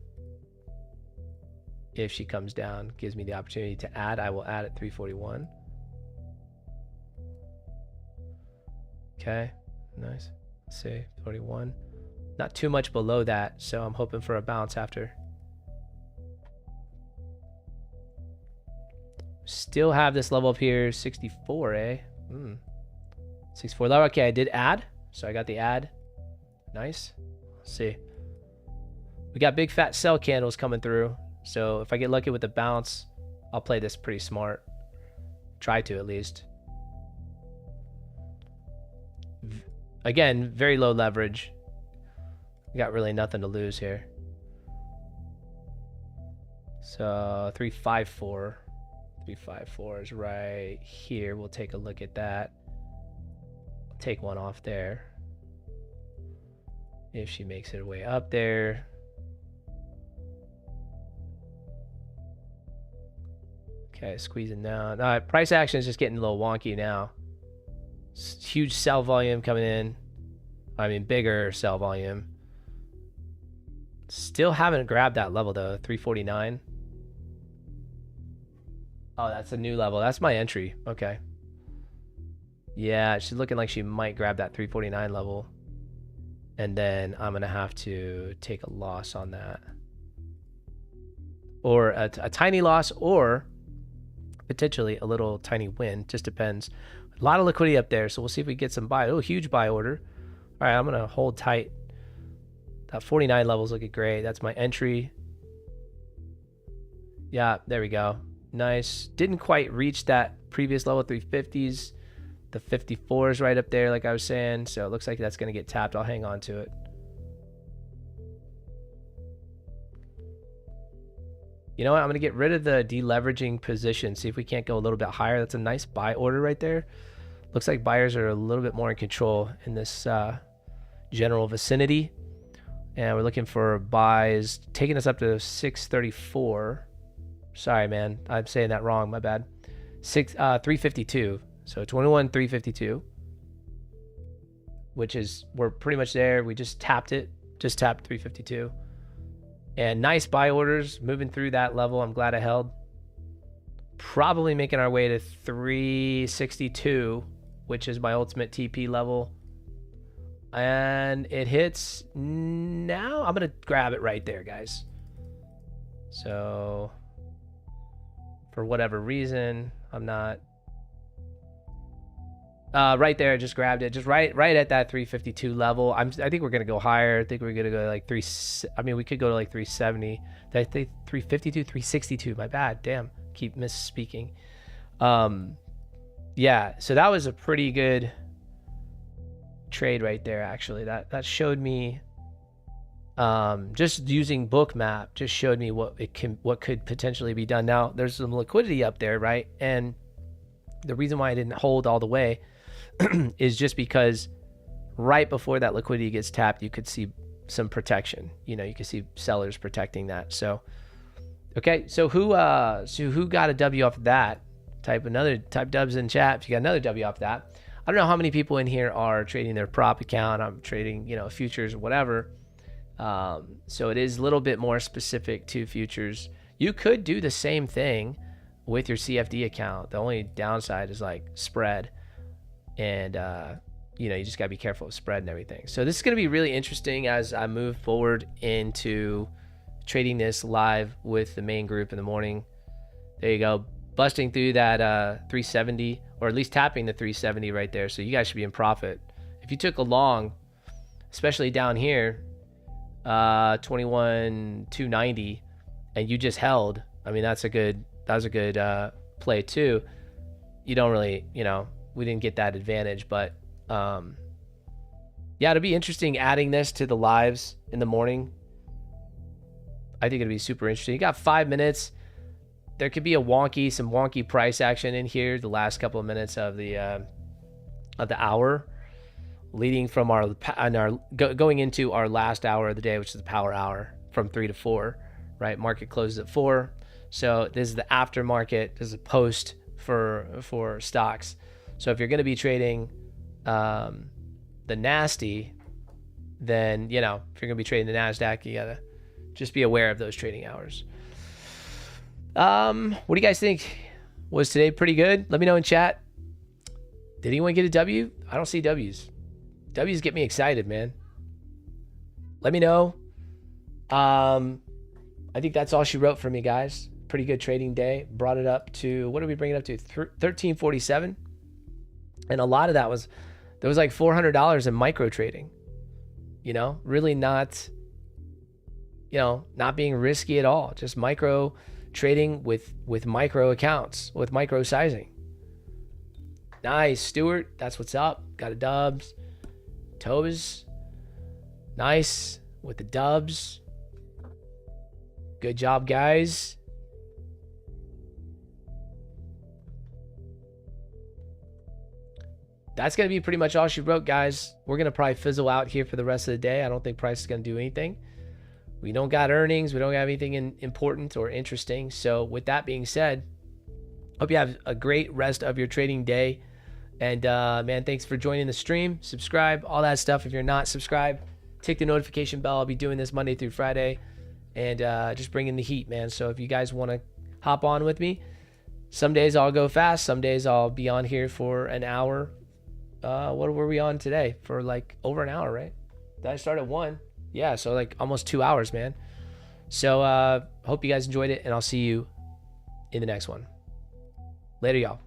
if she comes down. Gives me the opportunity to add. I will add at 341. Okay, nice. Let's see, 41. Not too much below that, so I'm hoping for a bounce after. Still have this level up here, 64, eh? 64 level. Okay, I did add, so I got the add. Nice. Let's see. We got big fat sell candles coming through, so if I get lucky with the bounce, I'll play this pretty smart. Try to, at least. Again, very low leverage. We got really nothing to lose here. So 354. 354 is right here. We'll take a look at that. Take one off there. If she makes her way up there. Okay, squeezing down. Price action is just getting a little wonky now. Huge sell volume coming in. I mean, bigger sell volume. Still haven't grabbed that level though. 349. Oh, that's a new level. That's my entry. Okay. Yeah, she's looking like she might grab that 349 level. And then I'm going to have to take a loss on that. Or a tiny loss, or potentially a little tiny win. Just depends. A lot of liquidity up there, so we'll see if we get some buy. Oh, huge buy order. All right, I'm going to hold tight. That 49 level's looking great. That's my entry. Yeah, there we go. Nice. Didn't quite reach that previous level, 350s. The 54 is right up there, like I was saying. So it looks like that's going to get tapped. I'll hang on to it. You know what? I'm going to get rid of the deleveraging position. See if we can't go a little bit higher. That's a nice buy order right there. Looks like buyers are a little bit more in control in this general vicinity. And we're looking for buys, taking us up to 634. Sorry, man. I'm saying that wrong. My bad. 352. So 21,352. Which is, we're pretty much there. We just tapped it. Just tapped 352. And nice buy orders moving through that level. I'm glad I held. Probably making our way to 362, which is my ultimate TP level. And it hits now. I'm going to grab it right there, guys. So for whatever reason, I'm not. Right there, I just grabbed it. Just right at that 352 level. I think we're going to go higher. I think we're going to go like we could go to like 370. I think 352, 362. My bad. Damn. Keep misspeaking. Yeah, so that was a pretty good trade right there, actually. That showed me, just using Bookmap just showed me what could potentially be done. Now there's some liquidity up there, right? And the reason why I didn't hold all the way is just because right before that liquidity gets tapped, you could see some protection. You know, you can see sellers protecting that. So okay, so who got a W off of that? Type dubs in chat if you got another W off that. I don't know how many people in here are trading their prop account. I'm trading, you know, futures or whatever. So it is a little bit more specific to futures. You could do the same thing with your CFD account. The only downside is like spread, and you know, you just gotta be careful of spread and everything. So this is gonna be really interesting as I move forward into trading this live with the main group in the morning. There you go, busting through that 370, or at least tapping the 370 right there. So you guys should be in profit. If you took a long, especially down here, 21,290, and you just held. I mean, that was a good play too. You don't really, we didn't get that advantage, but yeah, it'll be interesting adding this to the lives in the morning. I think it'll be super interesting. You got 5 minutes. There could be some wonky price action in here the last couple of minutes of the hour, leading from going into our last hour of the day, which is the power hour from 3 to 4, right? Market closes at 4. So this is the aftermarket. This is a post for stocks. So if you're going to be trading the nasty, then, if you're going to be trading the NASDAQ, you got to just be aware of those trading hours. What do you guys think? Was today pretty good? Let me know in chat. Did anyone get a W? I don't see W's. W's get me excited, man. Let me know. I think that's all she wrote for me, guys. Pretty good trading day. Brought it up to, what did we bring it up to? 1347. And a lot of that was, there was like $400 in micro trading. Really not, not being risky at all. Just micro trading with micro accounts, with micro sizing. Nice, Stuart. That's what's up. Got a dubs. Tobes. Nice with the dubs. Good job, guys. That's going to be pretty much all she wrote, guys. We're going to probably fizzle out here for the rest of the day. I don't think price is going to do anything. We don't got earnings. We don't have anything important or interesting. So with that being said, hope you have a great rest of your trading day. And man, thanks for joining the stream. Subscribe, all that stuff. If you're not subscribed, tick the notification bell. I'll be doing this Monday through Friday and just bringing the heat, man. So if you guys want to hop on with me, some days I'll go fast. Some days I'll be on here for an hour. What were we on today? For like over an hour, right? Did I start at 1? Yeah, so like almost 2 hours, man. So hope you guys enjoyed it, and I'll see you in the next one. Later, y'all.